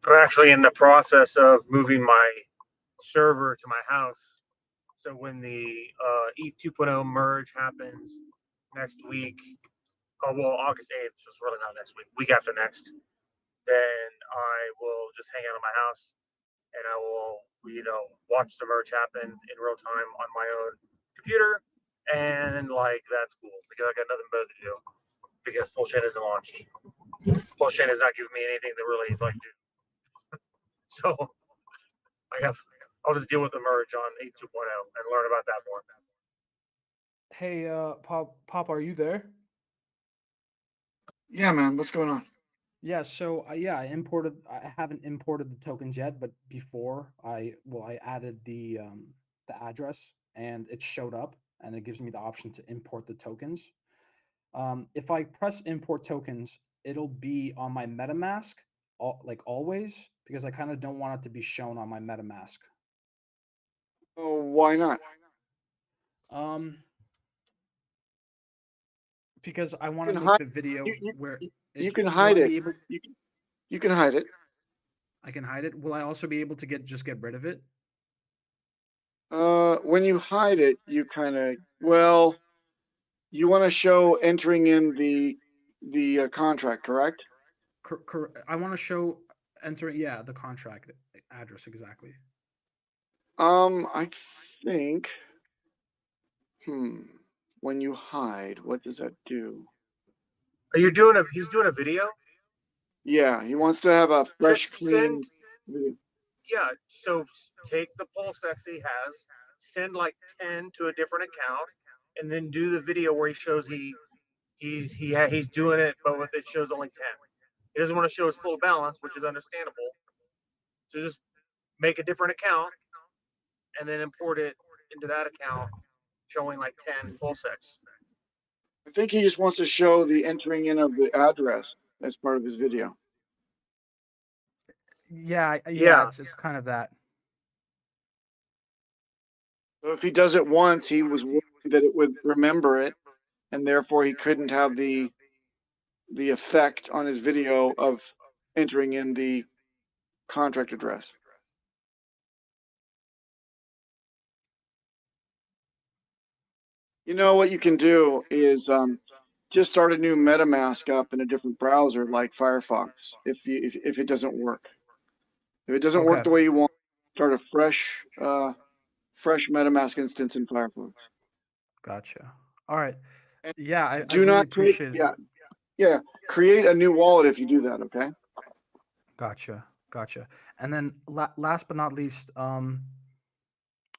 I'm actually in the process of moving my server to my house. So when the ETH 2.0 merge happens next week, August 8th, so it's really not next week after next, then I will just hang out in my house and I will, watch the merge happen in real time on my own computer. And that's cool because I got nothing better to do because Pulsechain isn't launched. Pulsechain has not given me anything to really do. So I'll just deal with the merge on 8.2.0 and learn about that more. Hey, Pop, are you there? Yeah, man. What's going on? Yeah, so I haven't imported the tokens yet, but before I added the address and it showed up and it gives me the option to import the tokens. If I press import tokens, it'll be on my MetaMask, like always, because I kind of don't want it to be shown on my MetaMask. Oh, why not? Because I want You to can make hide. the video You, where you it can will hide I it. be able You can hide it. I can hide it. Will I also be able to get rid of it? When you hide it, you kind of you want to show entering in the contract, correct? I want to show entering the contract address exactly. I think. When you hide, what does that do? Are you doing he's doing a video? Yeah, he wants to have a fresh, Just clean send, video. yeah. So take the PulseX that he has, send like 10 to a different account, and then do the video where he shows he's doing it, but with it shows only 10. He doesn't want to show his full balance, which is understandable. So just make a different account and then import it into that account, showing like 10 PulseX. I think he just wants to show the entering in of the address as part of his video. Yeah, Yeah. it's kind of that. So if he does it once, he was worried that it would remember it, and therefore he couldn't have the effect on his video of entering in the contract address. You know what you can do is just start a new MetaMask up in a different browser like Firefox if it doesn't work. If it doesn't work the way you want, start a fresh MetaMask instance in Firefox. Gotcha. All right. And yeah, I do really not create, appreciate yeah, yeah. Create a new wallet if you do that, okay? Gotcha. And then last but not least,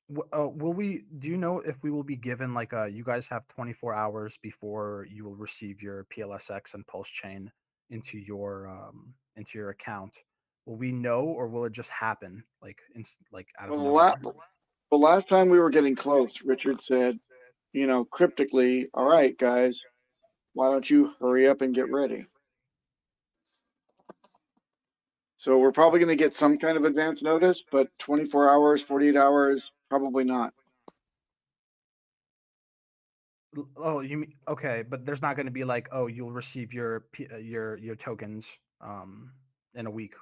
will we? Do you know if we will be given like you guys have 24 hours before you will receive your PLSX and Pulsechain into your account? Will we know, or will it just happen like out of Well, nowhere? the last time we were getting close, Richard said, cryptically, all right, guys, why don't you hurry up and get ready? So we're probably going to get some kind of advance notice, but 24 hours, 48 hours, probably not. Oh, you mean okay? But there's not going to be like, oh, you'll receive your tokens in a week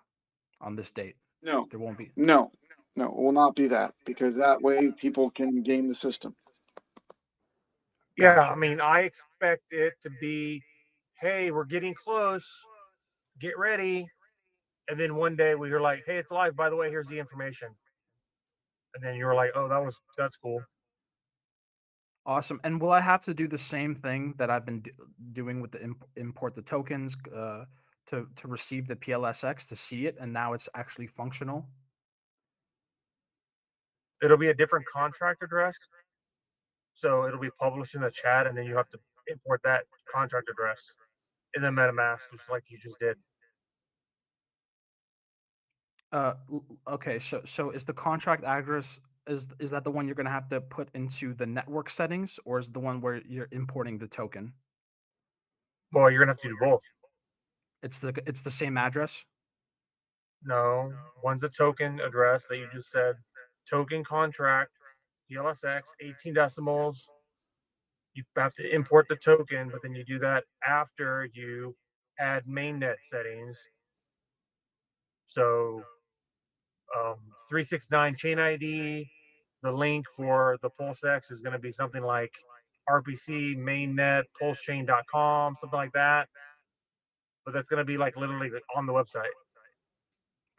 on this date. No, There won't be. no, it will not be that, because that way people can game the system. Yeah, Gotcha. I mean, I expect it to be, hey, we're getting close, get ready. And then one day we were like, hey, it's live, by the way, here's the information. And then you were like, oh, that's cool. Awesome. And will I have to do the same thing that I've been doing with the import the tokens to receive the PLSX to see it, and now it's actually functional? It'll be a different contract address. So it'll be published in the chat, and then you have to import that contract address in the MetaMask, just like you just did. Okay. So is the contract address is that the one you're going to have to put into the network settings, or is the one where you're importing the token? Well, you're gonna have to do both. It's the same address. No, one's a token address that you just said, token contract, PLSX, 18 decimals. You have to import the token, but then you do that after you add mainnet settings. So 369 chain ID, the link for the PulseX is going to be something like RPC mainnet pulsechain.com, something like that. But that's going to be like literally on the website.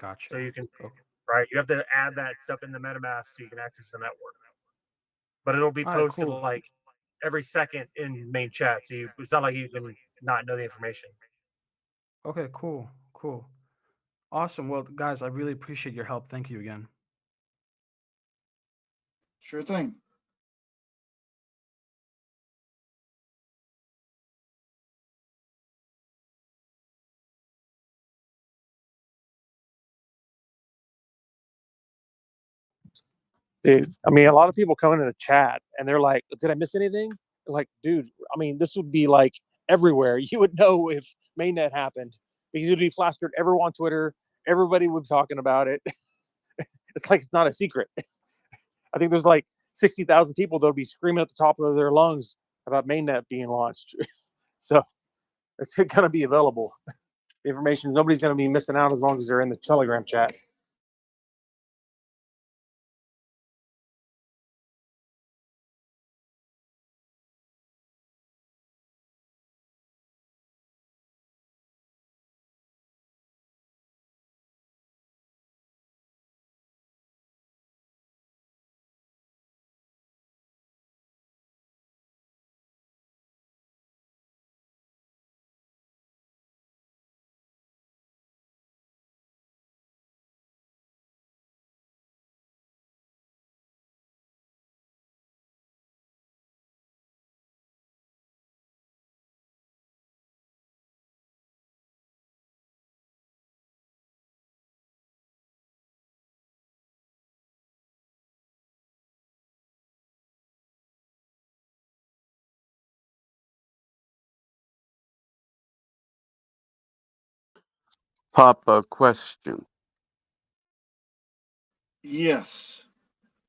Gotcha. So you can, Okay. right? You have to add that stuff in the MetaMask so you can access the network. But it'll be All right, posted cool. like every second in main chat. So it's not like you can not know the information. Okay, cool. Awesome. Well, guys, I really appreciate your help. Thank you again. Sure thing. I mean, a lot of people come into the chat and they're like, did I miss anything? Like, dude, I mean, this would be like everywhere. You would know if mainnet happened because it would be plastered everywhere on Twitter. Everybody would be talking about it. It's like it's not a secret. I think there's like 60,000 people that'll be screaming at the top of their lungs about mainnet being launched. So it's going to be available. The information, nobody's going to be missing out as long as they're in the Telegram chat. Papa, question. Yes.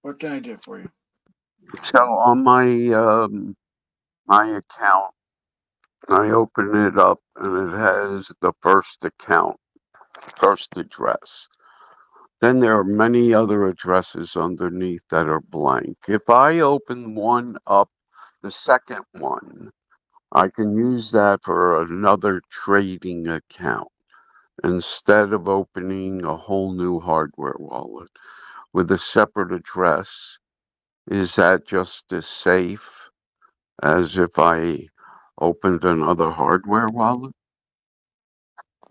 What can I do for you? So on my account, I open it up and it has the first account, first address. Then there are many other addresses underneath that are blank. If I open one up, the second one, I can use that for another trading account instead of opening a whole new hardware wallet with a separate address. Is that just as safe as if I opened another hardware wallet?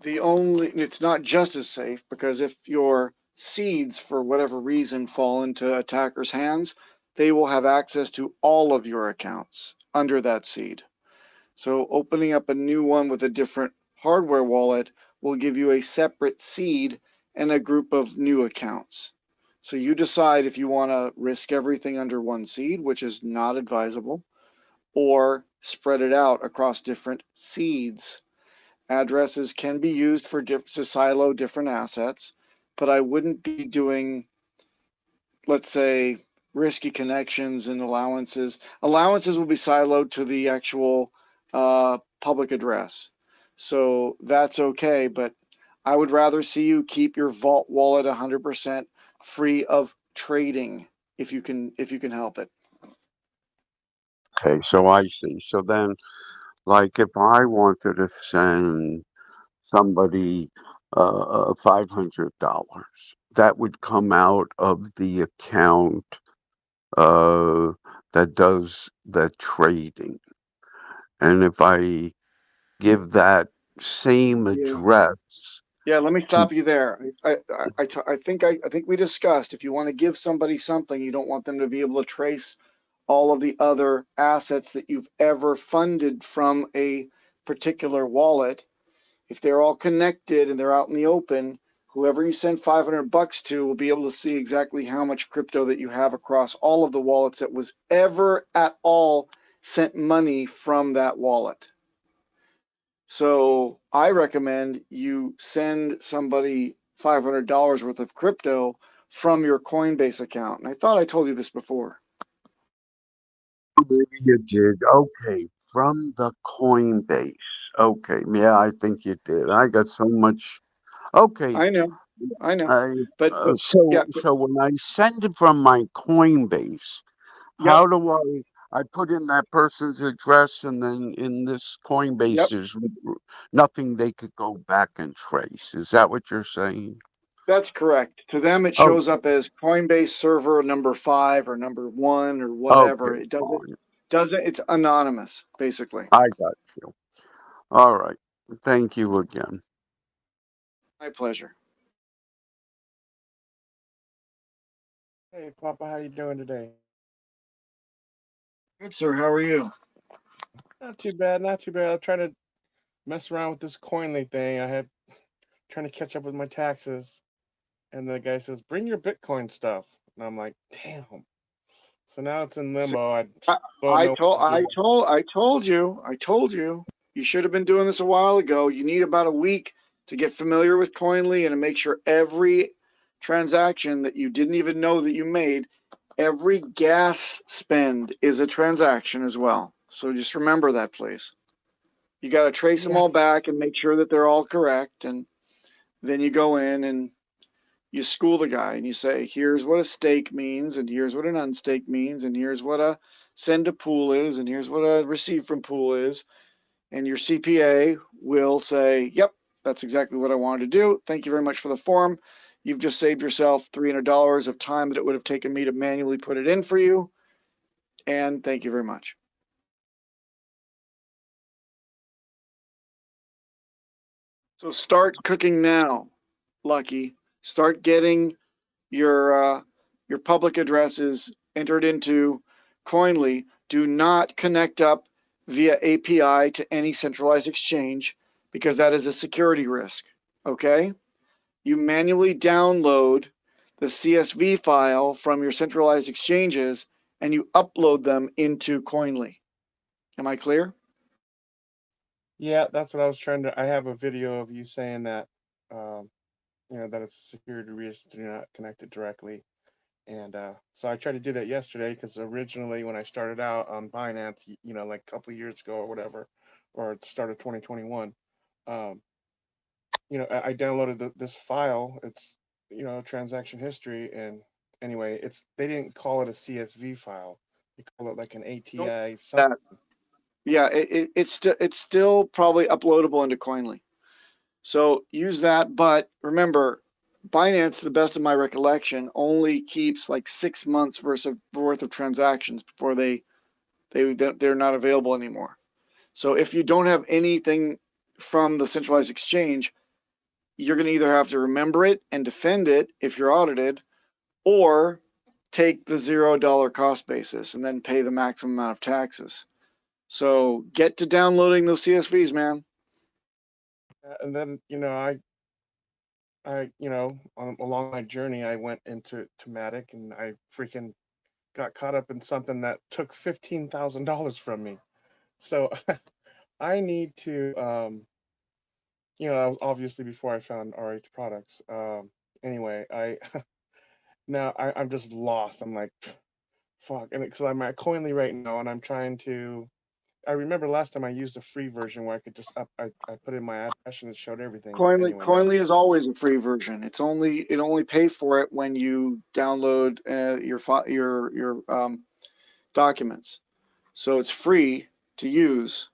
It's not just as safe, because if your seeds, for whatever reason, fall into attackers' hands, they will have access to all of your accounts under that seed. So opening up a new one with a different hardware wallet will give you a separate seed and a group of new accounts. So you decide if you want to risk everything under one seed, which is not advisable, or spread it out across different seeds. Addresses can be used to silo different assets, but I wouldn't be doing, let's say, risky connections and allowances. Allowances will be siloed to the actual public address. So that's okay, but I would rather see you keep your Vault wallet 100% free of trading if you can help it. Okay, so I see. So then, like, if I wanted to send somebody $500, that would come out of the account uh, that does the trading. And if I give that same address, Yeah, let me stop you there. I think we discussed, if you want to give somebody something, you don't want them to be able to trace all of the other assets that you've ever funded from a particular wallet. If they're all connected and they're out in the open, whoever you send $500 to will be able to see exactly how much crypto that you have across all of the wallets that was ever at all sent money from that wallet. So I recommend you send somebody $500 worth of crypto from your Coinbase account. And I thought I told you this before. maybe you did. Okay, from the Coinbase. Okay, yeah, I think you did. I got so much. Okay, I know. But so yeah, so when I send it from my Coinbase, yep, how do I put in that person's address, and then in this Coinbase yep. there's nothing they could go back and trace. Is that what you're saying? That's correct. To them, it Oh, shows up as Coinbase server number 5 or number 1 or whatever. okay, It fine. doesn't. It's anonymous, basically. I got you. All right. Thank you again. My pleasure. Hey, Papa, how you doing today? Good, sir. How are you? Not too bad, not too bad. I'm trying to mess around with this Coinly thing. I had trying to catch up with my taxes, and the guy says, "Bring your Bitcoin stuff," and I'm like, "Damn!" So now it's in limbo. I don't know what to do. I told you. You should have been doing this a while ago. You need about a week to get familiar with Coinly and to make sure every transaction that you didn't even know that you made every gas spend is a transaction as well. So just remember that, please. You got to trace them Yeah. all back and make sure that they're all correct. And then you go in and you school the guy and you say, here's what a stake means, and here's what an unstake means, and here's what a send to pool is, and here's what a receive from pool is. And your CPA will say, yep, that's exactly what I wanted to do. Thank you very much for the form. You've just saved yourself $300 of time that it would have taken me to manually put it in for you. And thank you very much. So start cooking now, Lucky. Start getting your public addresses entered into Coinly. Do not connect up via API to any centralized exchange because that is a security risk. Okay? You manually download the CSV file from your centralized exchanges and you upload them into Coinly. Am I clear? Yeah, that's what I was trying to. I have a video of you saying that, that it's a security risk to not connect it directly. And so I tried to do that yesterday because originally when I started out on Binance, like a couple of years ago or whatever, or at the start of 2021, um, I downloaded this file. It's, transaction history. And anyway, they didn't call it a CSV file. They call it like an Nope. ATI something. That, yeah, it's still probably uploadable into Coinly. So use that, but remember, Binance, to the best of my recollection, only keeps like 6 months worth of transactions before they're not available anymore. So if you don't have anything from the centralized exchange, you're going to either have to remember it and defend it if you're audited, or take the $0 cost basis and then pay the maximum amount of taxes. So get to downloading those CSVs, man. And then, along my journey, I went into Matic and I freaking got caught up in something that took $15,000 from me. So I need to, obviously before I found RH products. Anyway, I'm just lost. I'm like, fuck, and because I'm at Coinly right now, and I'm trying to. I remember last time I used a free version where I could just I put in my address and it showed everything. But anyway, Coinly is always a free version. It only pay for it when you download your documents. So it's free to use.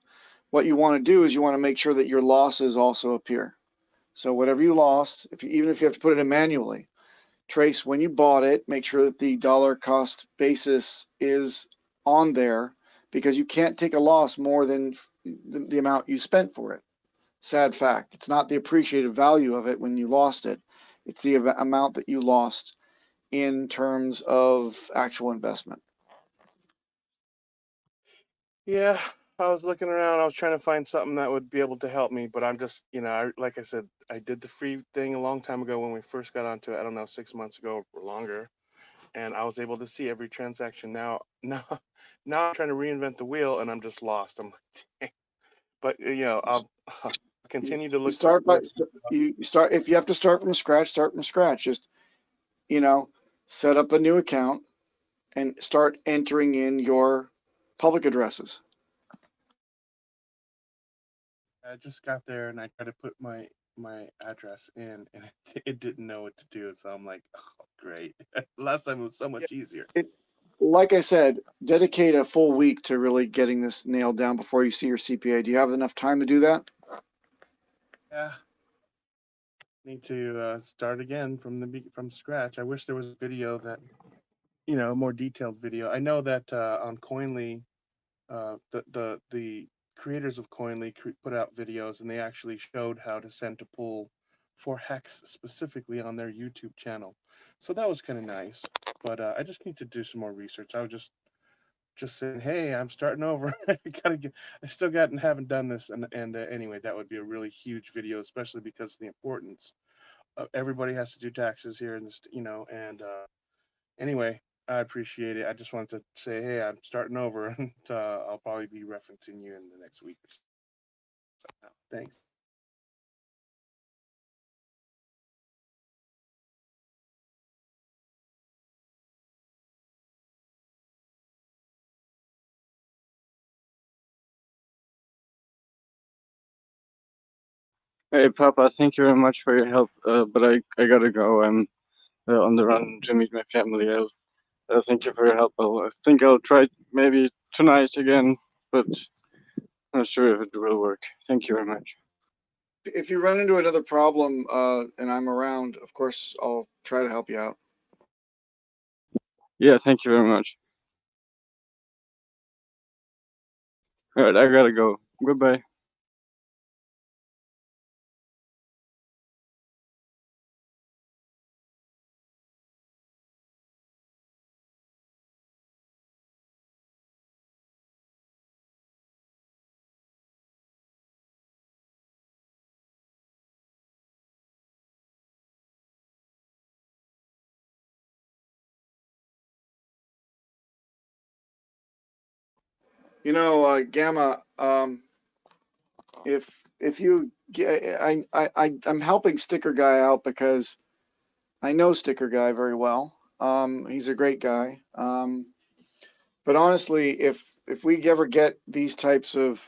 What you want to do is you want to make sure that your losses also appear. So whatever you lost, even if you have to put it in manually, trace when you bought it, make sure that the dollar cost basis is on there, because you can't take a loss more than the amount you spent for it. Sad fact. It's not the appreciated value of it when you lost it. It's the amount that you lost in terms of actual investment. yeah, I was looking around. I was trying to find something that would be able to help me, but I'm just, like I said, I did the free thing a long time ago when we first got onto it. I don't know, 6 months ago or longer, and I was able to see every transaction. Now I'm trying to reinvent the wheel, and I'm just lost. I'm like, dang. But I'll continue to You look. start by you start if you have to start from scratch, start from scratch. Just set up a new account and start entering in your public addresses. I just got there and I tried to put my address in, and it didn't know what to do. So I'm like, oh, great. Last time it was so much easier. Like I said, dedicate a full week to really getting this nailed down before you see your CPA. Do you have enough time to do that? Yeah. Need to start again from scratch. I wish there was a video that, a more detailed video. I know that on Coinly, the creators of Coinly put out videos, and they actually showed how to send to pool for Hex specifically on their YouTube channel. So that was kind of nice. But I just need to do some more research. I was just saying, hey, I'm starting over. I still haven't done this, and anyway, that would be a really huge video, especially because of the importance. Everybody has to do taxes here, and and anyway, I appreciate it. I just wanted to say, hey, I'm starting over, and I'll probably be referencing you in the next week. So, thanks. Hey, Papa, thank you very much for your help. But I gotta go. I'm on the run to meet my family. Thank you for your help. I think I'll try maybe tonight again, but not sure if it will work. Thank you very much. If you run into another problem and I'm around, of course, I'll try to help you out. Yeah, thank you very much. All right, I gotta go. Goodbye. You know, Gamma, if you get, I'm helping Sticker Guy out because I know Sticker Guy very well. He's a great guy. But honestly, if we ever get these types of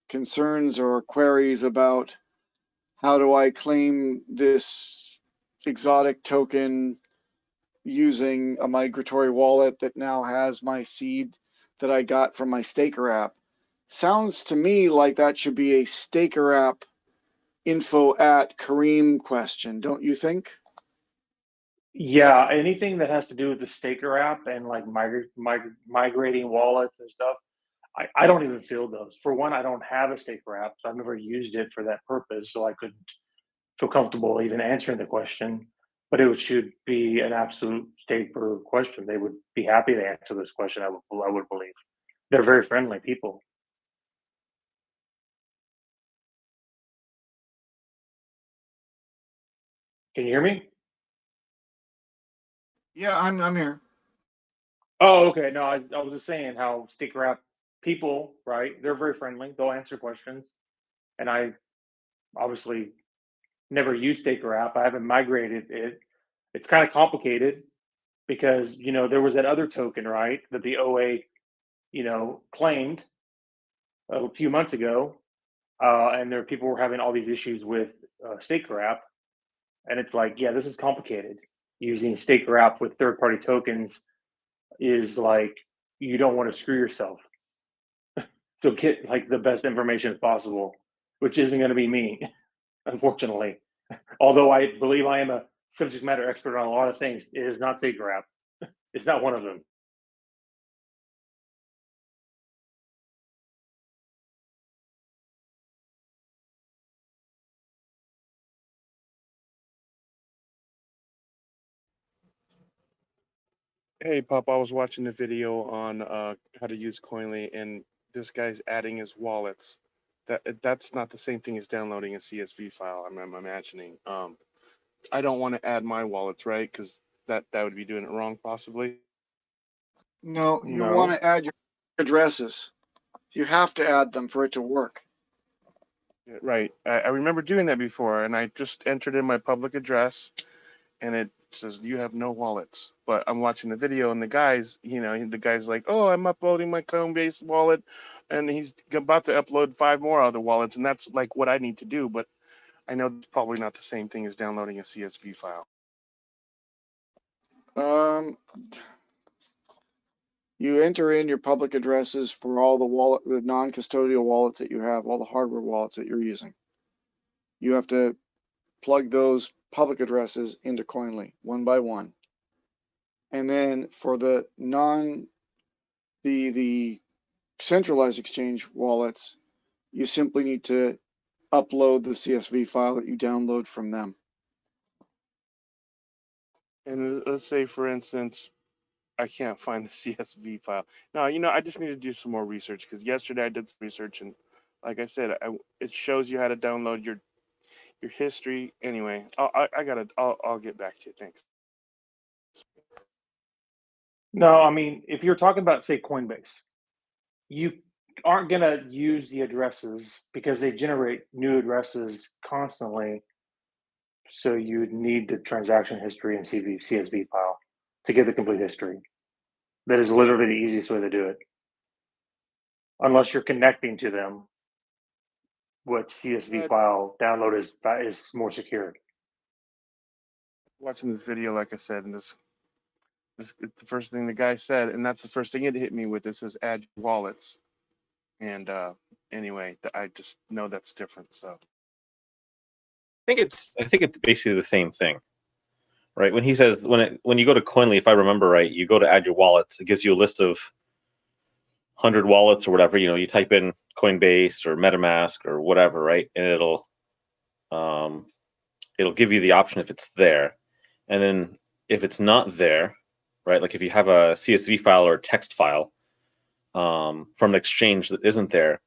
concerns or queries about how do I claim this exotic token using a migratory wallet that now has my seed that I got from my Staker app, sounds to me like that should be a Staker app info at Kareem question, don't you think? Yeah, anything that has to do with the Staker app and like migrating wallets and stuff, I don't even feel those. For one, I don't have a Staker app, so I've never used it for that purpose, so I couldn't feel comfortable even answering the question. But should be an absolute Staker question. They would be happy to answer this question. I would believe they're very friendly people. Can you hear me? Yeah, I'm here. Oh, okay. No, I was just saying how Staker app people, right? They're very friendly. They'll answer questions, and I obviously never used Staker app. I haven't migrated it. It's kind of complicated because there was that other token, right, that the OA claimed a few months ago, and there people were having all these issues with Staker app, and it's like, yeah, this is complicated. Using Staker app with third-party tokens is like you don't want to screw yourself. So get like the best information as possible, which isn't going to be me, unfortunately. Although I believe I am a subject matter expert on a lot of things, it is not Staker app. It's not one of them. Hey, Pop, I was watching the video on how to use Coinly, and this guy's adding his wallets. That's not the same thing as downloading a CSV file. I'm imagining. I don't want to add my wallets, right? Because that would be doing it wrong, possibly. No, you want No. to add your addresses. You have to add them for it to work. Yeah, right. I remember doing that before, and I just entered in my public address, and it says you have no wallets. But I'm watching the video, and the guy's like, "Oh, I'm uploading my Coinbase wallet," and he's about to upload 5 more other wallets, and that's like what I need to do. But I know it's probably not the same thing as downloading a CSV file. Um, you enter in your public addresses for all the non-custodial wallets that you have, all the hardware wallets that you're using. You have to plug those public addresses into Coinly one by one. And then for the the centralized exchange wallets, you simply need to upload the CSV file that you download from them. And let's say, for instance, I can't find the CSV file. No, I just need to do some more research because yesterday I did some research, and like I said, it shows you how to download your history. Anyway, I'll get back to you. Thanks. No, I mean, if you're talking about, say, Coinbase, you aren't going to use the addresses because they generate new addresses constantly. So you would need the transaction history and CSV file to get the complete history. That is literally the easiest way to do it, unless you're connecting to them. which CSV file download is more secure. Watching this video, like I said, and this it's the first thing the guy said, and that's the first thing it hit me with. This is add wallets, and anyway, I just know that's different. So I think it's basically the same thing, right? When he says when you go to Coinly, if I remember right, you go to add your wallets. It gives you a list of 100 wallets or whatever. You know, you type in Coinbase or MetaMask or whatever, right? And it'll give you the option if it's there, and then if it's not there, right? Like if you have a CSV file or a text file from an exchange that isn't there,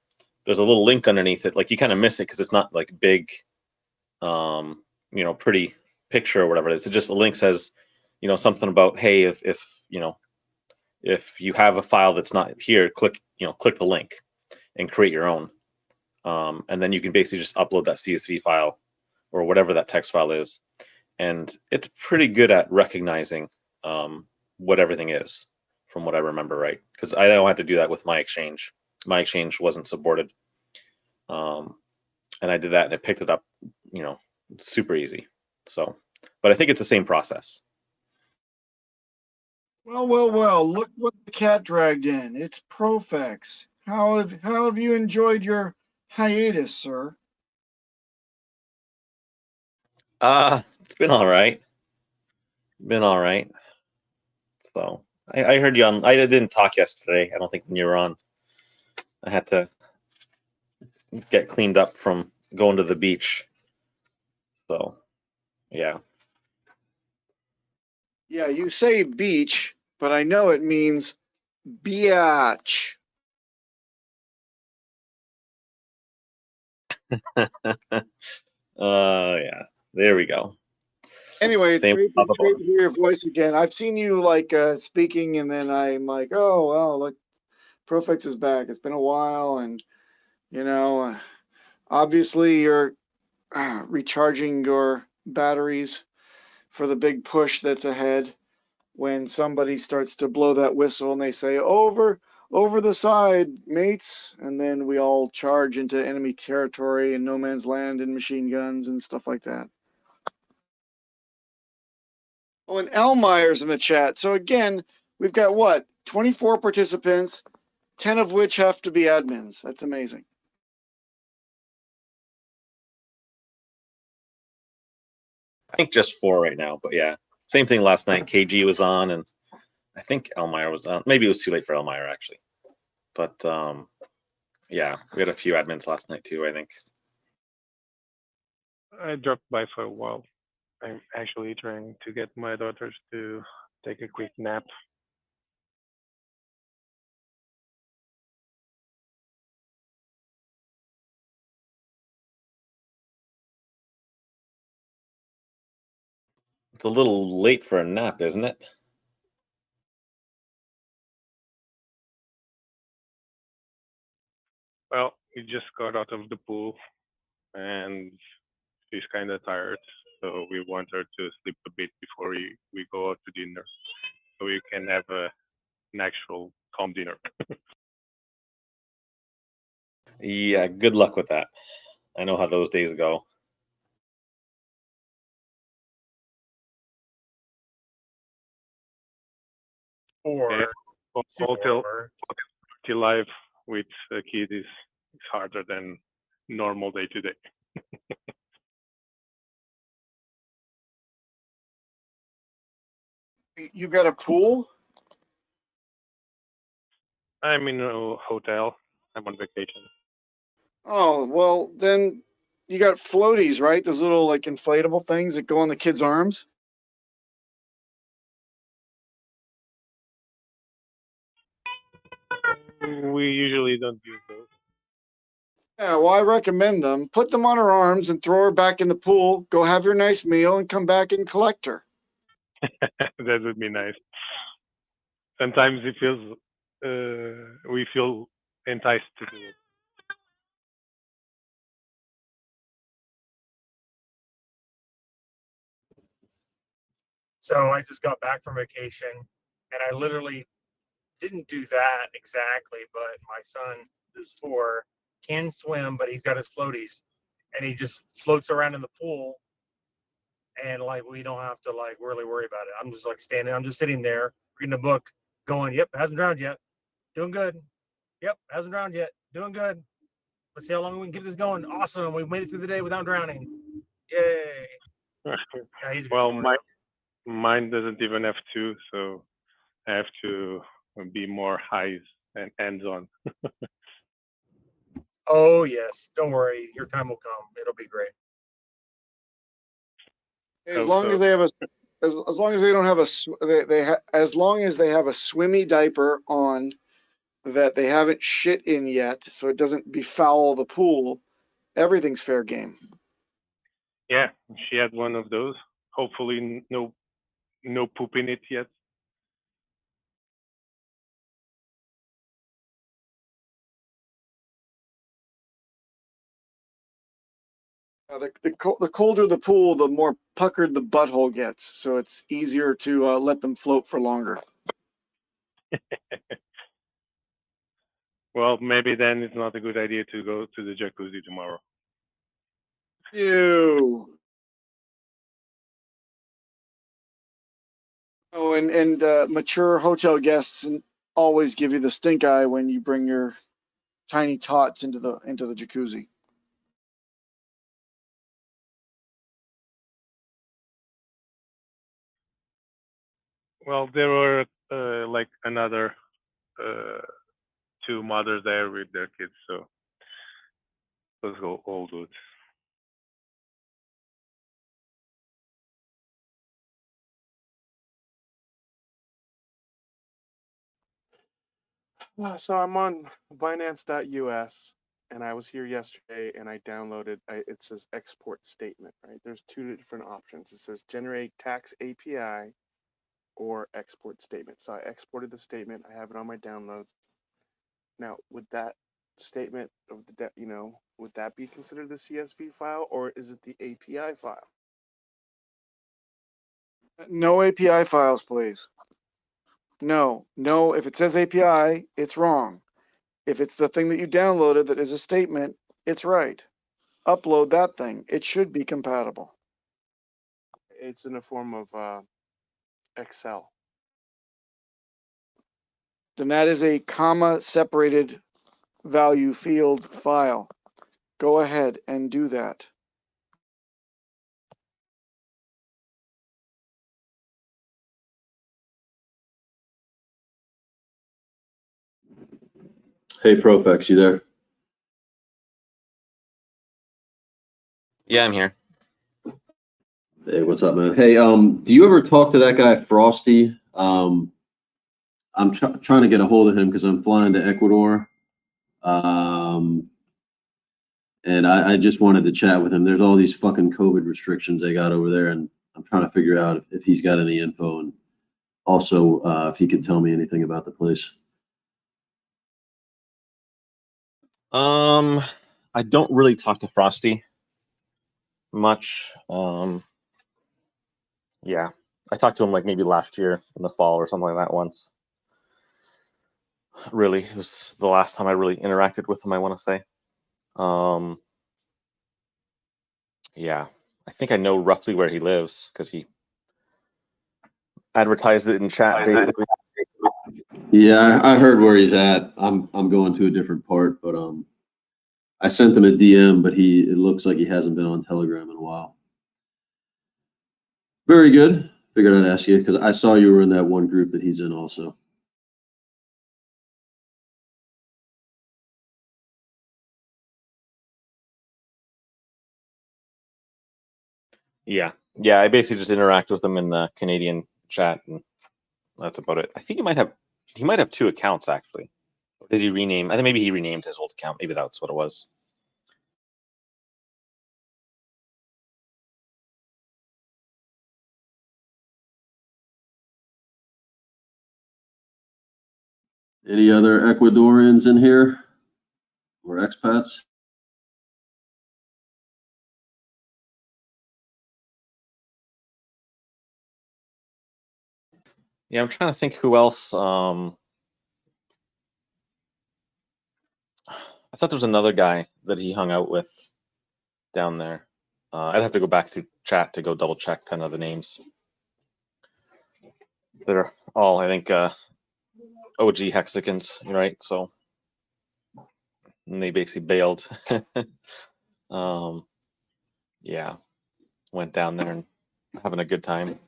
there's a little link underneath it. Like you kind of miss it because it's not like big, pretty picture or whatever it is. It just a link says, something about, hey, if you have a file that's not here, click the link and create your own. And then you can basically just upload that CSV file or whatever that text file is. And it's pretty good at recognizing what everything is, from what I remember, right? Because I don't have to do that with my exchange. My exchange wasn't supported. And I did that and it picked it up, super easy. So, but I think it's the same process. Well, look what the cat dragged in. It's PulseX. How have you enjoyed your hiatus, sir? It's been all right. So I heard you on. I didn't talk yesterday. I don't think when you were on. I had to get cleaned up from going to the beach. So, yeah. Yeah, you say beach, but I know it means biatch. Yeah. There we go. Anyway, it's Same great to hear your voice again. I've seen you speaking, and then I'm like, oh well, look, PulseX is back. It's been a while, and obviously you're recharging your batteries for the big push that's ahead. When somebody starts to blow that whistle and they say over the side, mates, and then we all charge into enemy territory and no man's land and machine guns and stuff like that. Oh, and Elmeyer's in the chat. So again, we've got what? 24 participants, 10 of which have to be admins. That's amazing. I think just 4 right now, but yeah. Same thing last night. KG was on, and I think Elmeyer was on. Maybe it was too late for Elmeyer, actually. But yeah, we had a few admins last night too, I think. I dropped by for a while. I'm actually trying to get my daughters to take a quick nap. It's a little late for a nap, isn't it? Well, we just got out of the pool and she's kind of tired. So we want her to sleep a bit before we go out to dinner. So we can have an actual calm dinner. Yeah, good luck with that. I know how those days go. Or Till life with a kid is harder than normal day to day. You got a pool? I'm in a hotel. I'm on vacation. Oh, well, then you got floaties, right? Those little inflatable things that go on the kids' arms. We usually don't use those. Yeah, well, I recommend them. Put them on her arms and throw her back in the pool. Go have your nice meal and come back and collect her. That would be nice. Sometimes it feels we feel enticed to do it. So I just got back from vacation and I literally didn't do that exactly, but my son, who's 4, can swim, but he's got his floaties, and he just floats around in the pool, and like we don't have to like really worry about it. I'm just like standing, I'm just sitting there reading a book, going, "Yep, hasn't drowned yet, doing good. Yep, hasn't drowned yet, doing good. Let's see how long we can keep this going. Awesome, we made it through the day without drowning. Yay!" Yeah, he's a good Well, swimmer. mine doesn't even have two, so I have to be more highs and hands on. Oh yes, don't worry, your time will come. It'll be great. As Hope long so. as they have a, as long as they don't have a, as long as they have a swimmy diaper on that they haven't shit in yet, so it doesn't befoul the pool, everything's fair game. Yeah, she had one of those. Hopefully, no poop in it yet. The colder the pool, the more puckered the butthole gets, so it's easier to let them float for longer. Well, maybe then it's not a good idea to go to the jacuzzi tomorrow. Ew. Oh, and mature hotel guests always give you the stink eye when you bring your tiny tots into the jacuzzi. Well, there were like another two mothers there with their kids, so it was all good. So I'm on Binance.us, and I was here yesterday, and I downloaded. It says export statement, right? There's two different options. It says generate tax API or export statement. So I exported the statement. I have it on my downloads. Now, would that statement of the would that be considered the CSV file, or is it the API file? No API files, please. No. If it says API, it's wrong. If it's the thing that you downloaded that is a statement, it's right. Upload that thing. It should be compatible. It's in the form of Excel. Then that is a comma separated value field file. Go ahead and do that. Hey, Propex, you there? Yeah, I'm here. Hey, what's up, man? Hey, do you ever talk to that guy Frosty? I'm trying to get a hold of him because I'm flying to Ecuador. And I just wanted to chat with him. There's all these fucking COVID restrictions they got over there, and I'm trying to figure out if he's got any info, and also if he could tell me anything about the place. I don't really talk to Frosty much. Yeah, I talked to him like maybe last year in the fall or something like that once. Really, it was the last time I really interacted with him, I want to say. Yeah, I think I know roughly where he lives because he advertised it in chat. Basically. Yeah, I heard where he's at. I'm going to a different part, but I sent him a DM, but it looks like he hasn't been on Telegram in a while. Very good. Figured I'd ask you because I saw you were in that one group that he's in also. Yeah. I basically just interact with him in the Canadian chat, and that's about it. I think he might have two accounts actually. Or did he rename? I think maybe he renamed his old account. Maybe that's what it was. Any other Ecuadorians in here or expats? Yeah, I'm trying to think who else. I thought there was another guy that he hung out with down there. I'd have to go back through chat to go double check kind of the names. That are all, I think, OG Hexicans, right? So, and they basically bailed. Yeah, went down there and having a good time.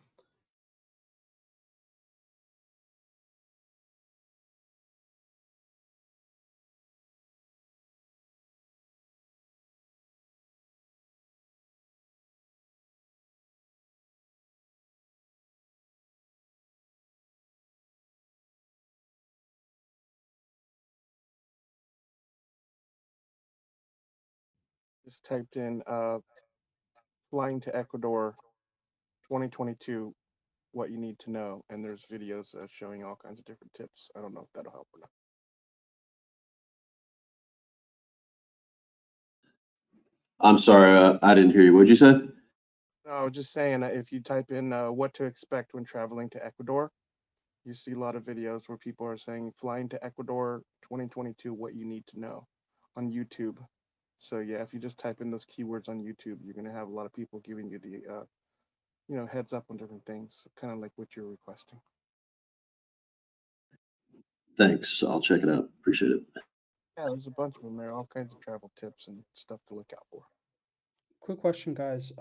Just typed in flying to Ecuador 2022, what you need to know, and there's videos showing all kinds of different tips. I don't know if that'll help or not. I'm sorry, I didn't hear you. What'd you say? No, just saying, if you type in what to expect when traveling to Ecuador, you see a lot of videos where people are saying flying to Ecuador 2022, what you need to know on YouTube. So yeah, if you just type in those keywords on YouTube, you're gonna have a lot of people giving you the heads up on different things, kind of like what you're requesting. Thanks. I'll check it out. Appreciate it. Yeah, there's a bunch of them there, all kinds of travel tips and stuff to look out for. Quick question, guys.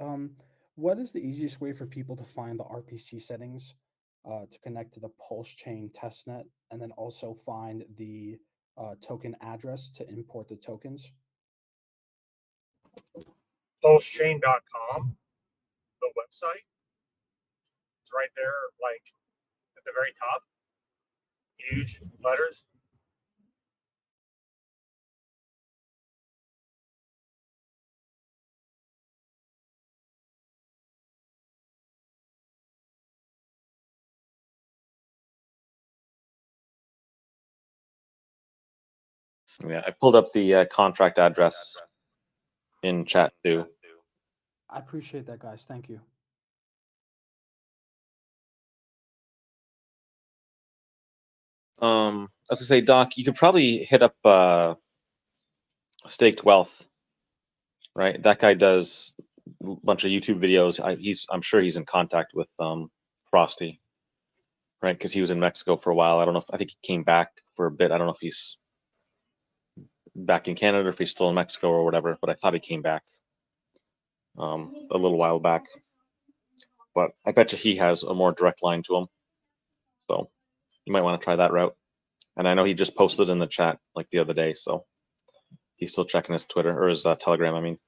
What is the easiest way for people to find the RPC settings to connect to the Pulsechain testnet, and then also find the token address to import the tokens? Pulsechain.com, the website. It's right there, like at the very top, huge letters. Yeah, I pulled up the contract address in chat too. I appreciate that, guys. Thank you. As I say, Doc, you could probably hit up Staked Wealth, right? That guy does a bunch of YouTube videos. I'm sure he's in contact with Frosty, right? Because he was in Mexico for a while. I don't know. I think he came back for a bit. I don't know if he's back in Canada or if he's still in Mexico or whatever. But I thought he came back a little while back. But I bet you he has a more direct line to him. So you might want to try that route. And I know he just posted in the chat like the other day, so he's still checking his Twitter or his Telegram, I mean.